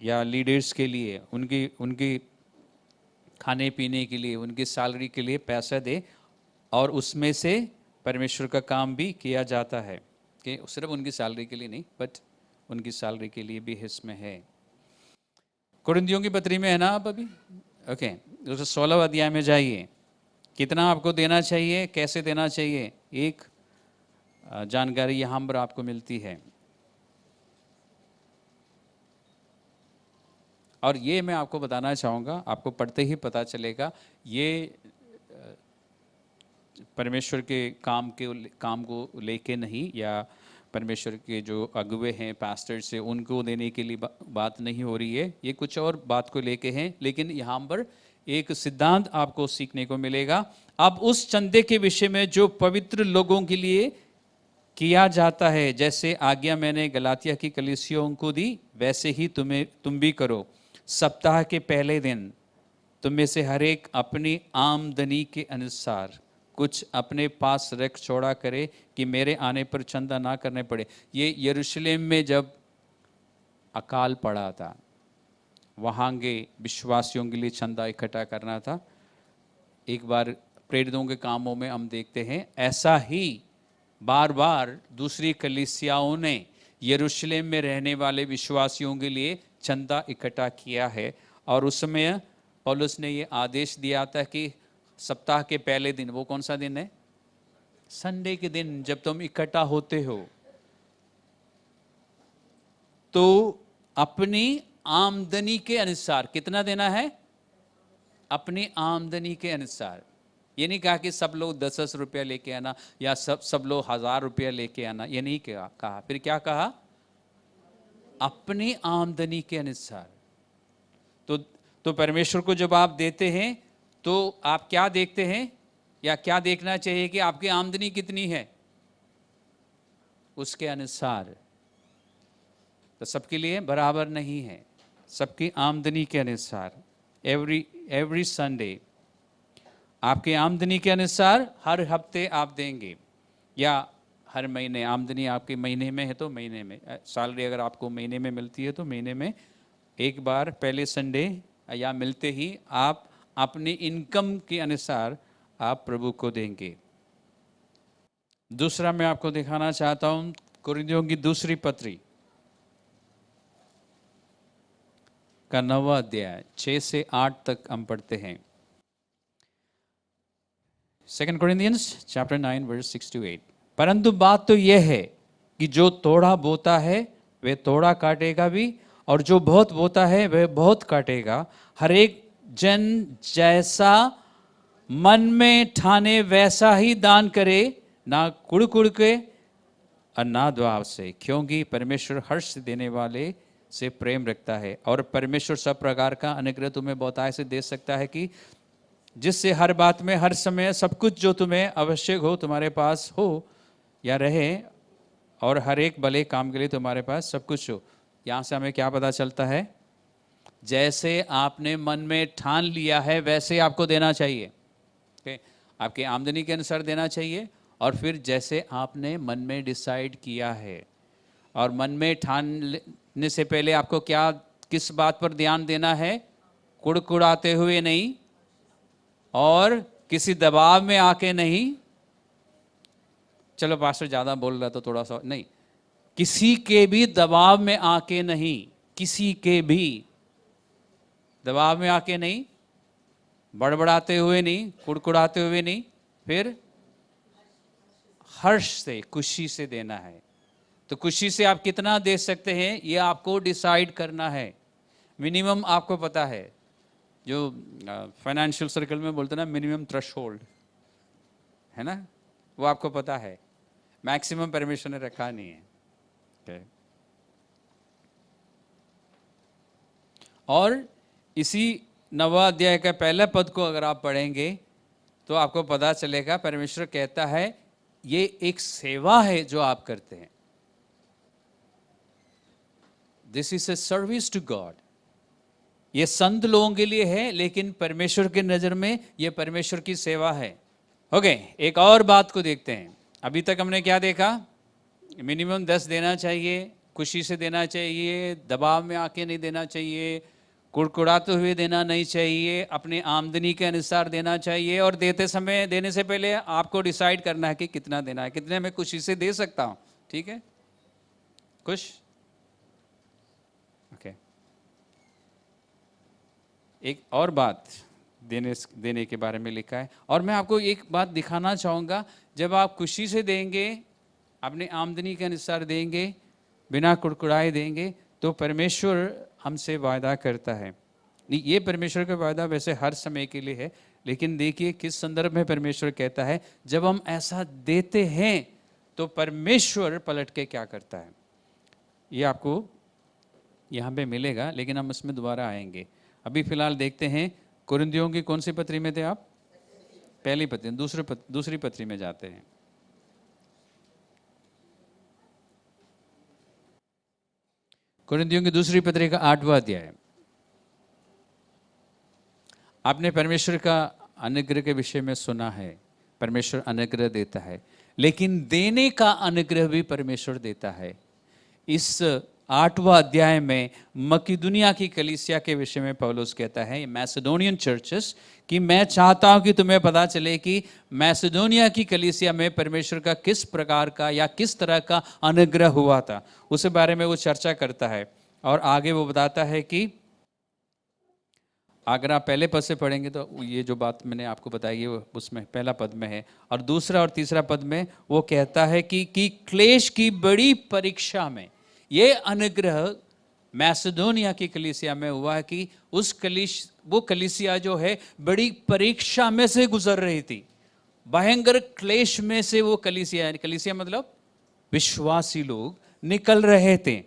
या लीडर्स के लिए, उनकी खाने पीने के लिए, उनकी सैलरी के लिए पैसा दे, और उसमें से परमेश्वर का काम भी किया जाता है कि सिर्फ उनकी सैलरी के लिए नहीं, बट उनकी सैलरी के लिए भी हिस्से है। कुरिन्थियों की पत्री में है ना आप अभी? ओके, उसके 16 अध्याय में जाइए। कितना आपको देना चाहिए, कैसे देना चाहिए, एक जानकारी यहाँ पर आपको मिलती है। और ये मैं आपको बताना चाहूँगा, आपको पढ़ते ही पता चलेगा, ये परमेश्वर के काम को लेके नहीं, या परमेश्वर के जो अगुवे हैं, पास्टर्स से, उनको देने के लिए बात नहीं हो रही है, ये कुछ और बात को लेके हैं। लेकिन यहाँ पर एक सिद्धांत आपको सीखने को मिलेगा। अब उस चंदे के विषय में जो पवित्र लोगों के लिए किया जाता है, जैसे आज्ञा मैंने गलातिया की कलीसियों को दी, वैसे ही तुम भी करो। सप्ताह के पहले दिन तुम में से हर एक अपनी आमदनी के अनुसार कुछ अपने पास रख छोड़ा करे, कि मेरे आने पर चंदा ना करने पड़े। ये यरूशलेम में जब अकाल पड़ा था, वहाँ के विश्वासियों के लिए चंदा इकट्ठा करना था। एक बार प्रेरितों के कामों में हम देखते हैं, ऐसा ही बार बार दूसरी कलीसियाओं ने यरूशलेम में रहने वाले विश्वासियों के लिए चंदा इकट्ठा किया है। और उस समय पौलुस ने ये आदेश दिया था कि सप्ताह के पहले दिन, वो कौन सा दिन है? संडे के दिन, जब तुम इकट्ठा होते हो तो अपनी आमदनी के अनुसार कितना देना है? अपनी आमदनी के अनुसार। ये नहीं कहा कि सब लोग 10-10 रुपया लेके आना, या सब लोग 1000 रुपया लेके आना, ये नहीं कहा। फिर क्या कहा? अपनी आमदनी के अनुसार। तो परमेश्वर को जब आप देते हैं तो आप क्या देखते हैं, या क्या देखना चाहिए कि आपकी आमदनी कितनी है, उसके अनुसार। तो सबके लिए बराबर नहीं है, सबकी आमदनी के अनुसार। एवरी संडे आपकी आमदनी के अनुसार हर हफ्ते आप देंगे, या हर महीने। आमदनी आपके महीने में है तो महीने में, सैलरी अगर आपको महीने में मिलती है तो महीने में एक बार पहले संडे या मिलते ही आप अपनी इनकम के अनुसार आप प्रभु को देंगे। दूसरा मैं आपको दिखाना चाहता हूं, कुरिन्थियों की दूसरी पत्री का 9वां अध्याय 6 से 8 तक हम पढ़ते हैं। 2 Corinthians chapter 9 verse 6 to 8। परंतु बात तो यह है कि जो थोड़ा बोता है वह थोड़ा काटेगा भी, और जो बहुत बोता है वह बहुत काटेगा। हर एक जन जैसा मन में ठाने वैसा ही दान करे, ना कुड़ के और ना दबाव से, क्योंकि परमेश्वर हर्ष देने वाले से प्रेम रखता है। और परमेश्वर सब प्रकार का अनुग्रह तुम्हें बहुतायत से दे सकता है, कि जिससे हर बात में हर समय सब कुछ जो तुम्हें आवश्यक हो तुम्हारे पास हो या रहे, और हर एक भले काम के लिए तुम्हारे पास सब कुछ हो। यहाँ से हमें क्या पता चलता है? जैसे आपने मन में ठान लिया है वैसे आपको देना चाहिए। आपकी आमदनी के अनुसार देना चाहिए, और फिर जैसे आपने मन में डिसाइड किया है। और मन में ठानने से पहले आपको किस बात पर ध्यान देना है? कुड़कुड़ाते हुए नहीं, और किसी दबाव में आके नहीं। चलो पास्टर ज़्यादा बोल रहा तो थोड़ा सा नहीं, किसी के भी दबाव में आके नहीं, किसी के भी दबाव में आके नहीं, बड़बड़ाते हुए नहीं, कुड़कुड़ाते हुए नहीं, फिर हर्ष से, खुशी से देना है। तो खुशी से आप कितना दे सकते हैं ये आपको डिसाइड करना है। मिनिमम आपको पता है, जो फाइनेंशियल सर्कल में बोलते हैं ना, मिनिमम थ्रेशोल्ड है ना, वो आपको पता है। मैक्सिमम परमेश्वर ने रखा नहीं है। और इसी 9वां अध्याय का पहला पद को अगर आप पढ़ेंगे तो आपको पता चलेगा, परमेश्वर कहता है ये एक सेवा है जो आप करते हैं। This is a service to God. ये संत लोगों के लिए है, लेकिन परमेश्वर की नजर में ये परमेश्वर की सेवा है। ओके, एक और बात को देखते हैं। अभी तक हमने क्या देखा? मिनिमम 10 देना चाहिए, खुशी से देना चाहिए, दबाव में आके नहीं देना चाहिए, कुड़कुड़ाते हुए देना नहीं चाहिए, अपनी आमदनी के अनुसार देना चाहिए, और देते समय, देने से पहले आपको डिसाइड करना है कि कितना देना है, कितने में खुशी से दे सकता हूँ। ठीक है, खुश? ओके। एक और बात देने के बारे में लिखा है, और मैं आपको एक बात दिखाना चाहूँगा। जब आप खुशी से देंगे, अपनी आमदनी के अनुसार देंगे, बिना कुड़कुड़ाए देंगे, तो परमेश्वर हमसे वायदा करता है। ये परमेश्वर का वायदा वैसे हर समय के लिए है, लेकिन देखिए किस संदर्भ में परमेश्वर कहता है। जब हम ऐसा देते हैं तो परमेश्वर पलट के क्या करता है, ये आपको यहाँ पे मिलेगा, लेकिन हम इसमें दोबारा आएंगे। अभी फिलहाल देखते हैं कुरिन्थियों की कौन सी पत्री में थे आप? पहली पत्री, दूसरी पत्री में जाते हैं। कुरिन्थियों की दूसरी पत्री का 8वां अध्याय। आपने परमेश्वर का अनुग्रह के विषय में सुना है, परमेश्वर अनुग्रह देता है, लेकिन देने का अनुग्रह भी परमेश्वर देता है। इस 8वां अध्याय में मकिदुनिया की कलीसिया के विषय में पौलुस कहता है, मैसेडोनियन चर्चेस, कि मैं चाहता हूं कि तुम्हें पता चले कि मैसेडोनिया की कलीसिया में परमेश्वर का किस प्रकार का या किस तरह का अनुग्रह हुआ था, उस बारे में वो चर्चा करता है। और आगे वो बताता है कि अगर आप पहले पद से पढ़ेंगे तो ये जो बात मैंने आपको बताई है वो उसमें पहला पद में है, और दूसरा और तीसरा पद में वो कहता है कि क्लेश की बड़ी परीक्षा में ये अनुग्रह मैसेडोनिया की कलीसिया में हुआ है कि वो कलीसिया जो है बड़ी परीक्षा में से गुजर रही थी, भयंकर क्लेश में से वो कलीसिया मतलब विश्वासी लोग निकल रहे थे।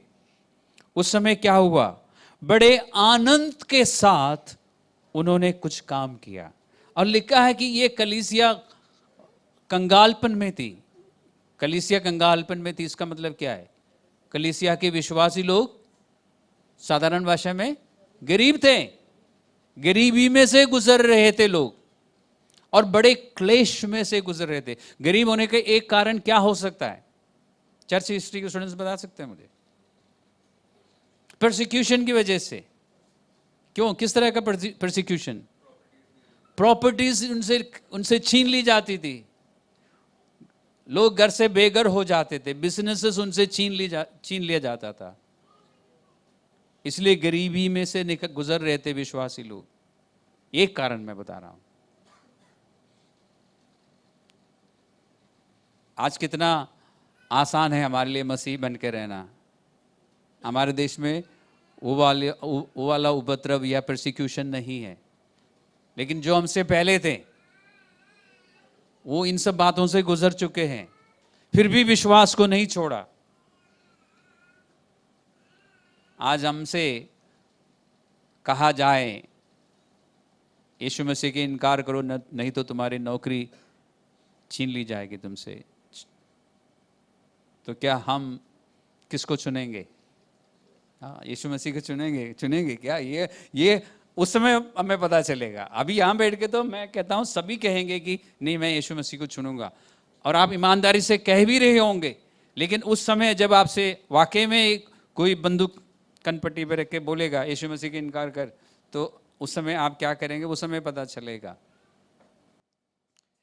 उस समय क्या हुआ? बड़े आनंद के साथ उन्होंने कुछ काम किया, और लिखा है कि ये कलीसिया कंगालपन में थी। कलीसिया कंगालपन में थी, इसका मतलब क्या है? कलीसिया के विश्वासी लोग साधारण भाषा में गरीब थे, गरीबी में से गुजर रहे थे लोग, और बड़े क्लेश में से गुजर रहे थे। गरीब होने का एक कारण क्या हो सकता है? चर्च हिस्ट्री के स्टूडेंट्स बता सकते हैं मुझे? परसिक्यूशन की वजह से। क्यों? किस तरह का परसिक्यूशन? प्रॉपर्टीज उनसे छीन ली जाती थी, लोग घर से बेघर हो जाते थे, बिजनेसेस उनसे छीन लिया जाता था, इसलिए गरीबी में से गुजर रहे थे विश्वासी लोग। एक कारण मैं बता रहा हूं। आज कितना आसान है हमारे लिए मसीह बन के रहना। हमारे देश में वो वाला उपद्रव या परसिक्यूशन नहीं है, लेकिन जो हमसे पहले थे वो इन सब बातों से गुजर चुके हैं, फिर भी विश्वास को नहीं छोड़ा। आज हमसे कहा जाए यीशु मसीह के इनकार करो, नहीं तो तुम्हारी नौकरी छीन ली जाएगी तुमसे, तो क्या हम किसको चुनेंगे? हाँ, यीशु मसीह को चुनेंगे क्या? ये उस समय हमें पता चलेगा। अभी यहाँ बैठ के तो मैं कहता हूँ सभी कहेंगे कि नहीं, मैं यीशु मसीह को चुनूंगा, और आप ईमानदारी से कह भी रहे होंगे। लेकिन उस समय जब आपसे वाकई में कोई बंदूक कनपट्टी पे रख के बोलेगा यीशु मसीह के इनकार कर, तो उस समय आप क्या करेंगे? उस समय पता चलेगा।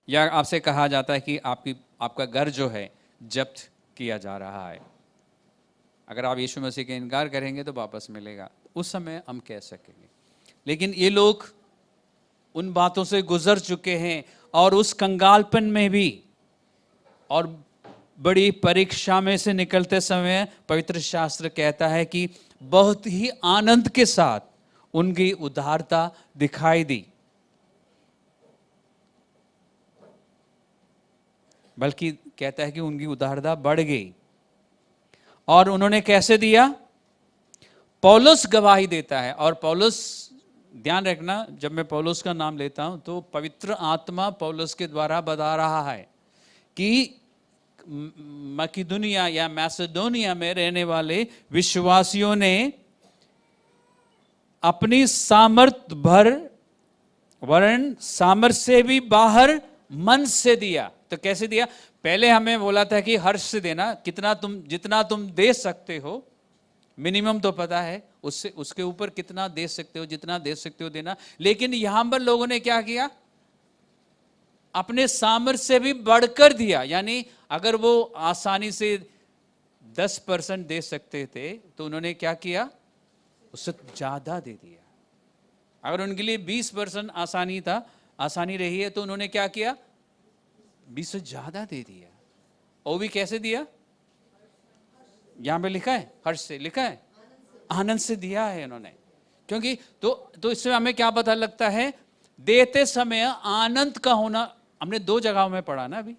या आपसे कहा जाता है कि आपका घर जो है जब्त किया जा रहा है, अगर आप यीशु मसीह के इनकार करेंगे तो वापस मिलेगा, उस समय हम कह सकेंगे। लेकिन ये लोग उन बातों से गुजर चुके हैं, और उस कंगालपन में भी और बड़ी परीक्षा में से निकलते समय पवित्र शास्त्र कहता है कि बहुत ही आनंद के साथ उनकी उदारता दिखाई दी, बल्कि कहता है कि उनकी उदारता बढ़ गई। और उन्होंने कैसे दिया? पौलुस गवाही देता है, और पौलुस, ध्यान रखना जब मैं पौलुस का नाम लेता हूं तो पवित्र आत्मा पौलुस के द्वारा बता रहा है कि मकिदुनिया या मैसेडोनिया में रहने वाले विश्वासियों ने अपनी सामर्थ भर, वरन सामर्थ से भी बाहर मन से दिया। तो कैसे दिया? पहले हमें बोला था कि हर्ष से देना, जितना तुम दे सकते हो, मिनिमम तो पता है, उससे उसके ऊपर कितना दे सकते हो, जितना दे सकते हो देना। लेकिन यहां पर लोगों ने क्या किया, अपने सामर्थ्य से भी बढ़कर दिया। यानी अगर वो आसानी से 10% दे सकते थे तो उन्होंने क्या किया, उससे ज्यादा दे दिया। अगर उनके लिए 20% आसानी रही है तो उन्होंने क्या किया, 20 से ज्यादा दे दिया। वो भी कैसे दिया, यहां पे लिखा है, हर्ष से लिखा है, आनंद से दिया है इन्होंने। क्योंकि तो इससे हमें क्या पता लगता है, देते समय आनंद का होना। हमने 2 जगहों में पढ़ा ना, अभी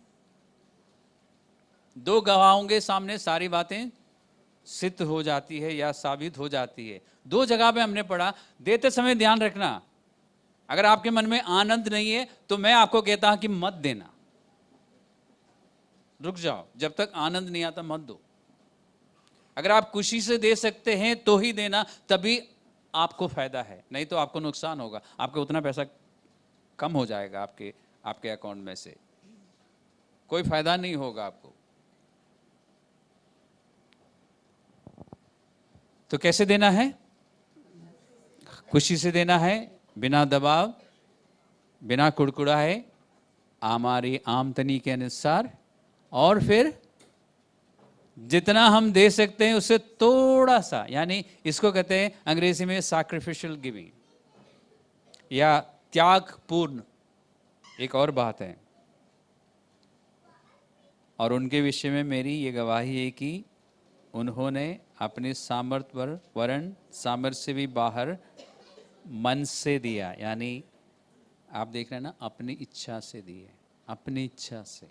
2 गवाहों के सामने सारी बातें सिद्ध हो जाती है या साबित हो जाती है। 2 जगह पे हमने पढ़ा, देते समय ध्यान रखना, अगर आपके मन में आनंद नहीं है तो मैं आपको कहता हूं कि मत देना, रुक जाओ, जब तक आनंद नहीं आता मत दो। अगर आप खुशी से दे सकते हैं तो ही देना, तभी आपको फायदा है, नहीं तो आपको नुकसान होगा। आपको उतना पैसा कम हो जाएगा आपके अकाउंट में से, कोई फायदा नहीं होगा आपको। तो कैसे देना है, खुशी से देना है, बिना दबाव, बिना कुड़कुड़ाए, हमारी आमदनी के अनुसार, और फिर जितना हम दे सकते हैं उससे थोड़ा सा, यानी इसको कहते हैं अंग्रेजी में सैक्रिफिशियल गिविंग या त्यागपूर्ण। एक और बात है, और उनके विषय में मेरी ये गवाही है कि उन्होंने अपने सामर्थ्य पर वरन सामर्थ्य से भी बाहर मन से दिया। यानी आप देख रहे हैं ना, अपनी इच्छा से दिए, अपनी इच्छा से।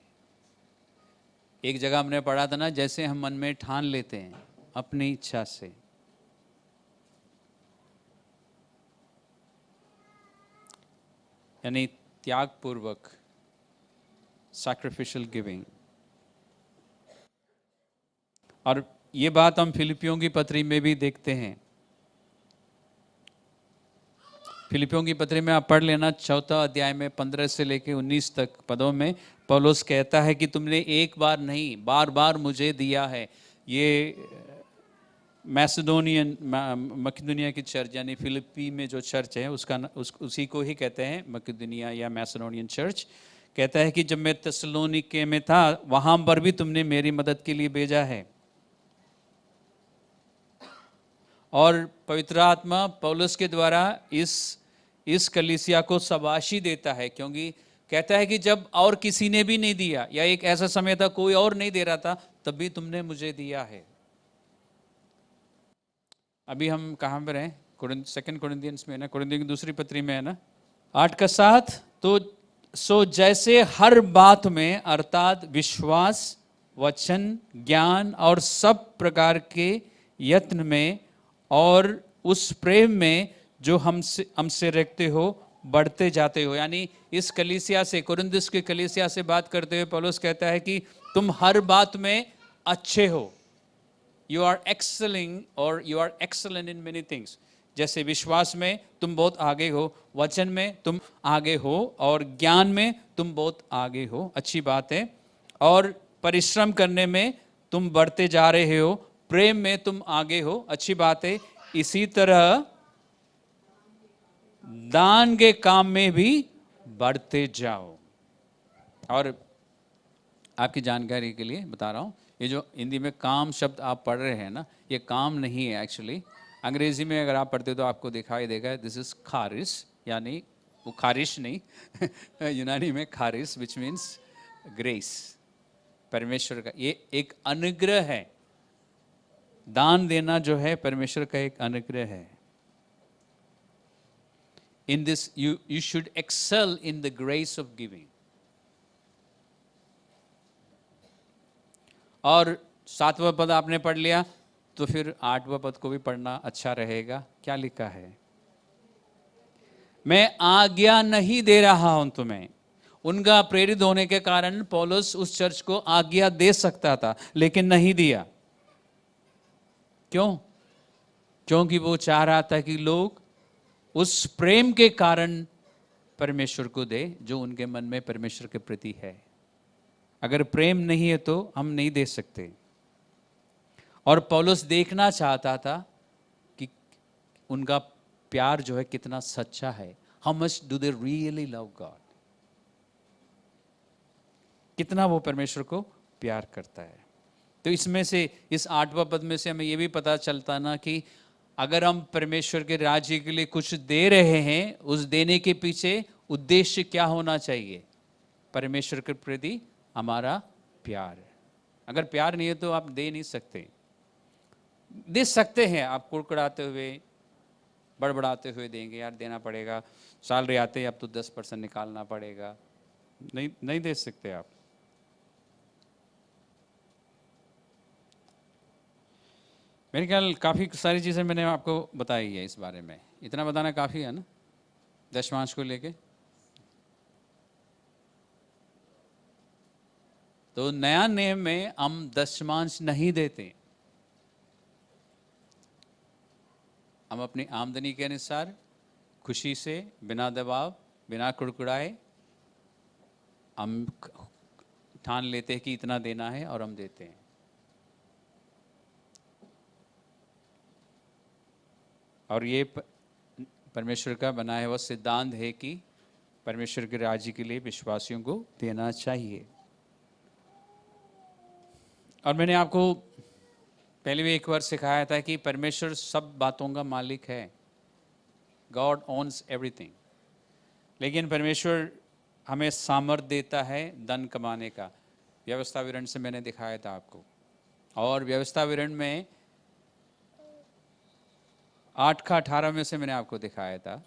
एक जगह हमने पढ़ा था ना, जैसे हम मन में ठान लेते हैं अपनी इच्छा से, यानी त्यागपूर्वक, सैक्रिफिशियल गिविंग। और ये बात हम फिलिपियों की पत्री में भी देखते हैं। फिलिपियों की पत्री में आप पढ़ लेना, 4 अध्याय में 15 से लेकर 19 तक पदों में पौलुस कहता है कि तुमने एक बार नहीं, बार बार मुझे दिया है। ये मकिदुनिया की चर्च, यानी फिलिपी में जो चर्च है उसी को ही कहते हैं मकिदुनिया या मैसेडोनियन चर्च। कहता है कि जब मैं थिस्सलुनीके में था वहां पर भी तुमने मेरी मदद के लिए भेजा है। और पवित्र आत्मा पौलुस के द्वारा इस कलीसिया को शाबाशी देता है, क्योंकि कहता है कि जब और किसी ने भी नहीं दिया, या एक ऐसा समय था कोई और नहीं दे रहा था, तब भी तुमने मुझे दिया है। अभी हम कहाँ पर हैं, 2 कोरिन्थियंस में ना, कोरिन्थियों की दूसरी पत्री में है ना, 8-7। तो सो जैसे हर बात में अर्थात विश्वास, वचन, ज्ञान और सब प्रकार के यत्न में और उस प्रेम में जो हमसे रखते हो बढ़ते जाते हो। यानी इस कलीसिया से, कोरिन्थुस के कलीसिया से बात करते हुए पौलुस कहता है कि तुम हर बात में अच्छे हो, यू आर एक्सेलिंग और you are excellent in many things. जैसे विश्वास में तुम बहुत आगे हो, वचन में तुम आगे हो, और ज्ञान में तुम बहुत आगे हो, अच्छी बात है। और परिश्रम करने में तुम बढ़ते जा रहे हो, प्रेम में तुम आगे हो, अच्छी बात है। इसी तरह दान के काम में भी बढ़ते जाओ। और आपकी जानकारी के लिए बता रहा हूं, ये जो हिंदी में काम शब्द आप पढ़ रहे हैं ना, ये काम नहीं है एक्चुअली। अंग्रेजी में अगर आप पढ़ते हो तो आपको दिखाई देगा, दिस इज खारिश, यानी वो खारिश नहीं यूनानी में खारिश, विच मीन्स ग्रेस, परमेश्वर का ये एक अनुग्रह है। दान देना जो है परमेश्वर का एक अनुग्रह है। In this you should excel in the grace of giving। और 7वां पद आपने पढ़ लिया, तो फिर 8वां पद को भी पढ़ना अच्छा रहेगा। क्या लिखा है, मैं आज्ञा नहीं दे रहा हूं तुम्हें। उनका प्रेरित होने के कारण पौलुस उस चर्च को आज्ञा दे सकता था, लेकिन नहीं दिया। क्यों? क्योंकि वो चाह रहा था कि लोग उस प्रेम के कारण परमेश्वर को दे जो उनके मन में परमेश्वर के प्रति है। अगर प्रेम नहीं है तो हम नहीं दे सकते। और पौलुस देखना चाहता था कि उनका प्यार जो है कितना सच्चा है। How much do they really love God, कितना वो परमेश्वर को प्यार करता है। तो इसमें से, इस 8वां पद में से हमें ये भी पता चलता ना कि अगर हम परमेश्वर के राज्य के लिए कुछ दे रहे हैं, उस देने के पीछे उद्देश्य क्या होना चाहिए? परमेश्वर के प्रति हमारा प्यार है। अगर प्यार नहीं है तो आप दे नहीं सकते। दे सकते हैं आप कुड़कुड़ाते हुए, बड़बड़ाते हुए देंगे, यार देना पड़ेगा, सैलरी आते ही अब तो 10% निकालना पड़ेगा, नहीं दे सकते आप। मेरे ख्याल काफ़ी सारी चीज़ें मैंने आपको बताई है इस बारे में, इतना बताना काफ़ी है ना दशमांश को लेके। तो नया नियम में हम दशमांश नहीं देते, हम अपनी आमदनी के अनुसार खुशी से, बिना दबाव, बिना कुड़कुड़ाए हम ठान लेते हैं कि इतना देना है और हम देते हैं। और ये परमेश्वर का बनाया हुआ सिद्धांत है कि परमेश्वर के राज्य के लिए विश्वासियों को देना चाहिए। और मैंने आपको पहले भी एक बार सिखाया था कि परमेश्वर सब बातों का मालिक है, गॉड ओन्स एवरीथिंग। लेकिन परमेश्वर हमें सामर्थ्य देता है धन कमाने का। व्यवस्था विवरण से मैंने दिखाया था आपको, और व्यवस्था विवरण में 8 का 18 में से मैंने आपको दिखाया था।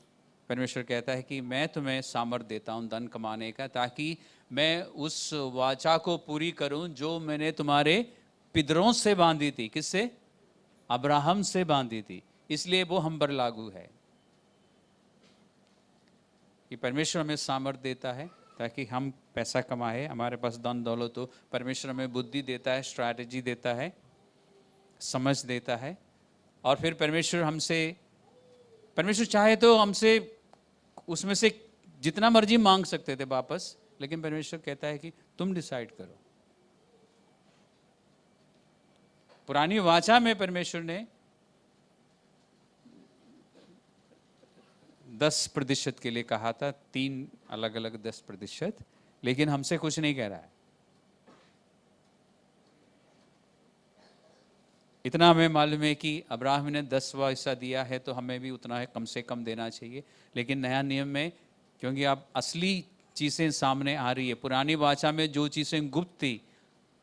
परमेश्वर कहता है कि मैं तुम्हें सामर्थ्य देता हूँ धन कमाने का, ताकि मैं उस वाचा को पूरी करूं जो मैंने तुम्हारे पितरों से बांधी थी। किससे? अब्राहम से बांधी थी। इसलिए वो हम पर लागू है कि परमेश्वर हमें सामर्थ्य देता है ताकि हम पैसा कमाए, हमारे पास धन दौलत हो। परमेश्वर हमें बुद्धि देता है, स्ट्रैटेजी देता है, समझ देता है। और फिर परमेश्वर चाहे तो हमसे उसमें से जितना मर्जी मांग सकते थे वापस, लेकिन परमेश्वर कहता है कि तुम डिसाइड करो। पुरानी वाचा में परमेश्वर ने 10% के लिए कहा था, 3 अलग अलग 10%, लेकिन हमसे कुछ नहीं कह रहा है। इतना हमें मालूम है कि अब्राहम ने 10वां हिस्सा दिया है तो हमें भी उतना है कम से कम देना चाहिए। लेकिन नया नियम में, क्योंकि अब असली चीज़ें सामने आ रही है, पुरानी वाचा में जो चीज़ें गुप्त थी,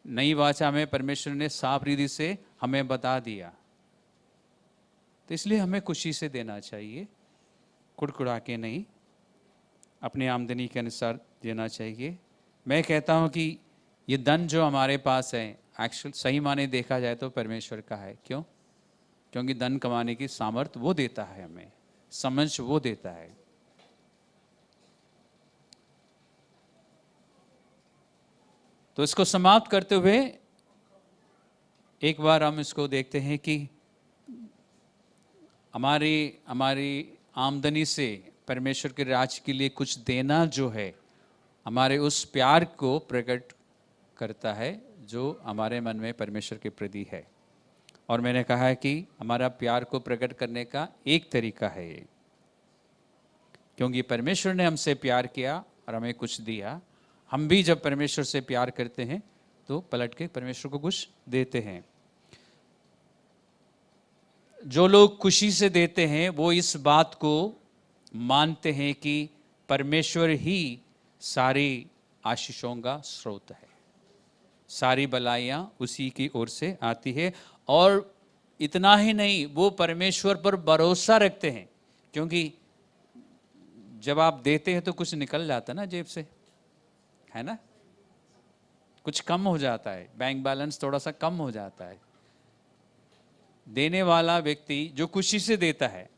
नई वाचा में परमेश्वर ने साफ रीति से हमें बता दिया। तो इसलिए हमें खुशी से देना चाहिए, कुड़कुड़ा के नहीं, अपनी आमदनी के अनुसार देना चाहिए। मैं कहता हूँ कि ये धन जो हमारे पास है, एक्चुअल सही माने देखा जाए तो परमेश्वर का है। क्यों? क्योंकि धन कमाने की सामर्थ्य वो देता है, हमें समझ वो देता है। तो इसको समाप्त करते हुए एक बार हम इसको देखते हैं कि हमारी आमदनी से परमेश्वर के राज्य के लिए कुछ देना जो है, हमारे उस प्यार को प्रकट करता है जो हमारे मन में परमेश्वर के प्रति है। और मैंने कहा है कि हमारा प्यार को प्रकट करने का एक तरीका है ये, क्योंकि परमेश्वर ने हमसे प्यार किया और हमें कुछ दिया। हम भी जब परमेश्वर से प्यार करते हैं तो पलट के परमेश्वर को कुछ देते हैं। जो लोग खुशी से देते हैं वो इस बात को मानते हैं कि परमेश्वर ही सारी आशीषों का स्रोत है, सारी भलाइयाँ उसी की ओर से आती है। और इतना ही नहीं, वो परमेश्वर पर भरोसा रखते हैं, क्योंकि जब आप देते हैं तो कुछ निकल जाता है ना जेब से, है ना, कुछ कम हो जाता है, बैंक बैलेंस थोड़ा सा कम हो जाता है। देने वाला व्यक्ति जो खुशी से देता है,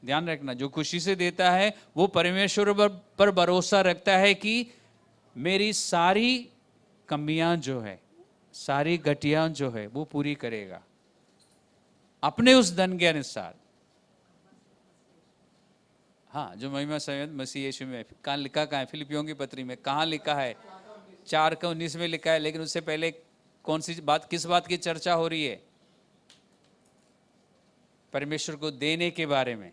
ध्यान रखना, जो खुशी से देता है वो परमेश्वर पर भरोसा रखता है कि मेरी सारी कमियां जो है, सारी घटिया जो है वो पूरी करेगा अपने उस धन के अनुसार। हाँ, जो महिमा समेत मसीह यीशु में, कहाँ लिखा, कहाँ है? फिलिपियों की पत्री में कहाँ लिखा है? 4:19 में लिखा है। लेकिन उससे पहले कौन सी बात, किस बात की चर्चा हो रही है? परमेश्वर को देने के बारे में।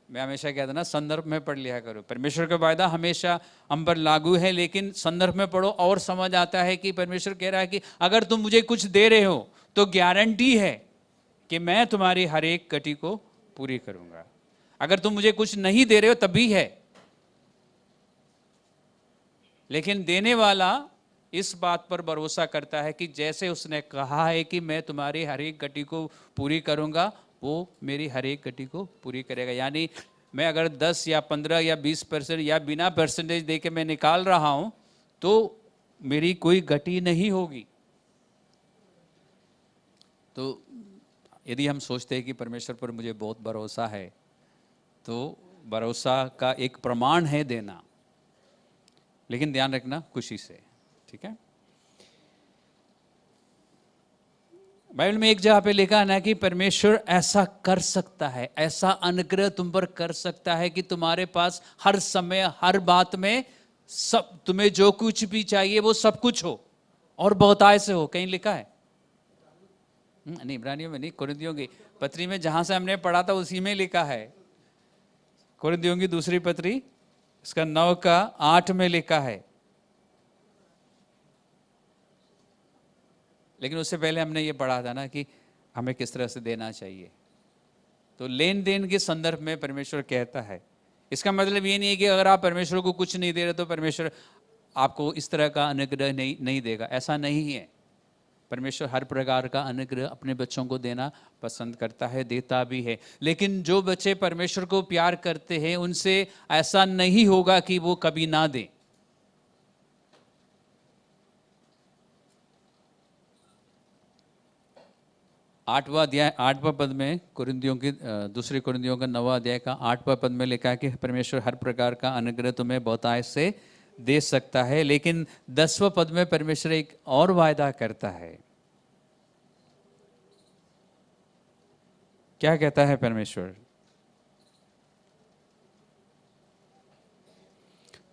मैं हमेशा कहता ना, संदर्भ में पढ़ लिया करो। परमेश्वर का वायदा हमेशा हम पर लागू है, लेकिन संदर्भ में पढ़ो और समझ आता है कि परमेश्वर कह रहा है कि अगर तुम मुझे कुछ दे रहे हो तो गारंटी है कि मैं तुम्हारी हर एक कटी को पूरी करूंगा। अगर तुम मुझे कुछ नहीं दे रहे हो तभी है। लेकिन देने वाला इस बात पर भरोसा करता है कि जैसे उसने कहा है कि मैं तुम्हारी हर एक गति को पूरी करूंगा, वो मेरी हर एक गति को पूरी करेगा। यानी मैं अगर 10 या 15 या 20% या बिना परसेंटेज दे के मैं निकाल रहा हूं तो मेरी कोई गति नहीं होगी। तो यदि हम सोचते हैं कि परमेश्वर पर मुझे बहुत भरोसा है, तो भरोसा का एक प्रमाण है देना, लेकिन ध्यान रखना खुशी से, ठीक है। बाइबल में एक जगह पे लिखा है ना कि परमेश्वर ऐसा कर सकता है, ऐसा अनुग्रह तुम पर कर सकता है कि तुम्हारे पास हर समय हर बात में सब, तुम्हें जो कुछ भी चाहिए वो सब कुछ हो और बहुतायत से हो। कहीं लिखा है? नहीं, इब्रानियों में नहीं, कुरिन्थियों की पत्री में जहां से हमने पढ़ा था उसी में लिखा है। कुरिन्थियों की दूसरी पत्री इसका 9 का 8 में लिखा है। लेकिन उससे पहले हमने ये पढ़ा था ना कि हमें किस तरह से देना चाहिए। तो लेन देन के संदर्भ में परमेश्वर कहता है। इसका मतलब ये नहीं है कि अगर आप परमेश्वर को कुछ नहीं दे रहे तो परमेश्वर आपको इस तरह का अनुग्रह नहीं देगा, ऐसा नहीं है। परमेश्वर हर प्रकार का अनुग्रह अपने बच्चों को देना पसंद करता है, देता भी है। लेकिन जो बच्चे परमेश्वर को प्यार करते हैं उनसे ऐसा नहीं होगा कि वो कभी ना दें। आठवां अध्याय 8वां पद में कुरिन्थियों की दूसरी कुरिन्थियों का 9वां अध्याय का 8वां पद में लिखा है कि परमेश्वर हर प्रकार का अनुग्रह तुम्हें बहुतायत से दे सकता है। लेकिन 10वां पद में परमेश्वर एक और वायदा करता है। क्या कहता है परमेश्वर?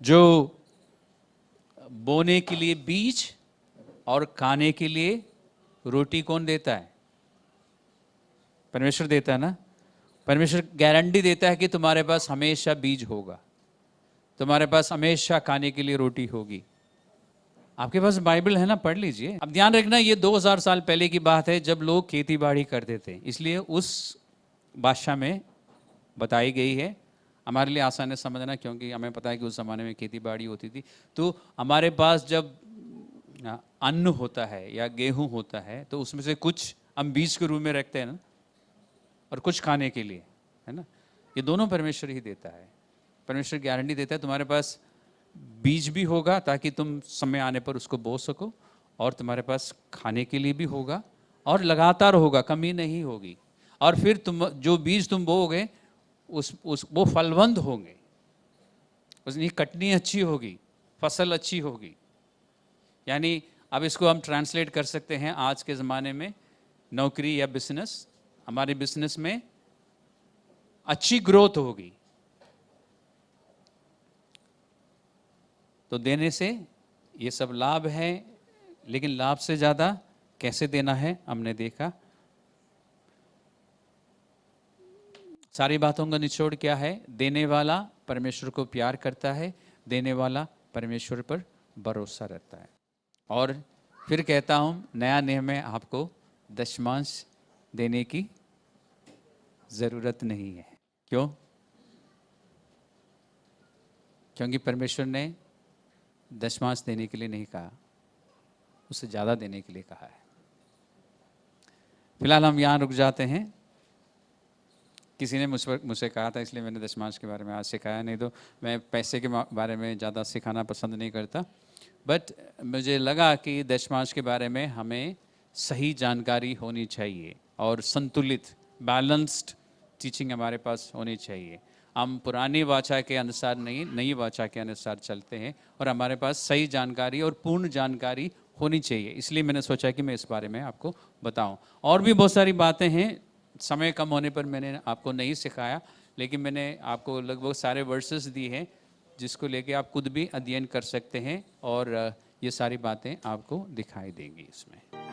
जो बोने के लिए बीज और खाने के लिए रोटी कौन देता है? परमेश्वर देता है ना। परमेश्वर गारंटी देता है कि तुम्हारे पास हमेशा बीज होगा, तुम्हारे पास हमेशा खाने के लिए रोटी होगी। आपके पास बाइबल है ना, पढ़ लीजिए। अब ध्यान रखना, ये 2000 साल पहले की बात है जब लोग खेती बाड़ी करते थे, इसलिए उस भाषा में बताई गई है। हमारे लिए आसान है समझना, क्योंकि हमें पता है कि उस ज़माने में खेती बाड़ी होती थी। तो हमारे पास जब अन्न होता है या गेहूं होता है तो उसमें से कुछ हम बीज के रूप में रखते हैं ना, और कुछ खाने के लिए, है ना। ये दोनों परमेश्वर ही देता है। परमेश्वर गारंटी देता है तुम्हारे पास बीज भी होगा ताकि तुम समय आने पर उसको बो सको, और तुम्हारे पास खाने के लिए भी होगा और लगातार होगा, कमी नहीं होगी। और फिर तुम जो बीज तुम बोओगे वो फलवंत होंगे, उसकी कटनी अच्छी होगी, फसल अच्छी होगी। यानी अब इसको हम ट्रांसलेट कर सकते हैं आज के ज़माने में, नौकरी या बिजनेस। हमारे बिजनेस में अच्छी ग्रोथ होगी। तो देने से ये सब लाभ है, लेकिन लाभ से ज़्यादा कैसे देना है हमने देखा। सारी बातों का निचोड़ क्या है? देने वाला परमेश्वर को प्यार करता है, देने वाला परमेश्वर पर भरोसा रखता है। और फिर कहता हूँ, नया नियम में आपको दशमांश देने की ज़रूरत नहीं है। क्यों? क्योंकि परमेश्वर ने दशमांश देने के लिए नहीं कहा, उससे ज़्यादा देने के लिए कहा है। फिलहाल हम यहाँ रुक जाते हैं। किसी ने मुझसे कहा था, इसलिए मैंने दशमांश के बारे में आज सिखाया, नहीं तो मैं पैसे के बारे में ज़्यादा सिखाना पसंद नहीं करता। बट मुझे लगा कि दशमांश के बारे में हमें सही जानकारी होनी चाहिए और संतुलित बैलेंस्ड टीचिंग हमारे पास होनी चाहिए। हम पुरानी वाचा के अनुसार नहीं, नई वाचा के अनुसार चलते हैं, और हमारे पास सही जानकारी और पूर्ण जानकारी होनी चाहिए। इसलिए मैंने सोचा कि मैं इस बारे में आपको बताऊं। और भी बहुत सारी बातें हैं, समय कम होने पर मैंने आपको नहीं सिखाया, लेकिन मैंने आपको लगभग सारे वर्सेस दिए हैं जिसको लेके आप खुद भी अध्ययन कर सकते हैं, और ये सारी बातें आपको दिखाई देंगी इसमें।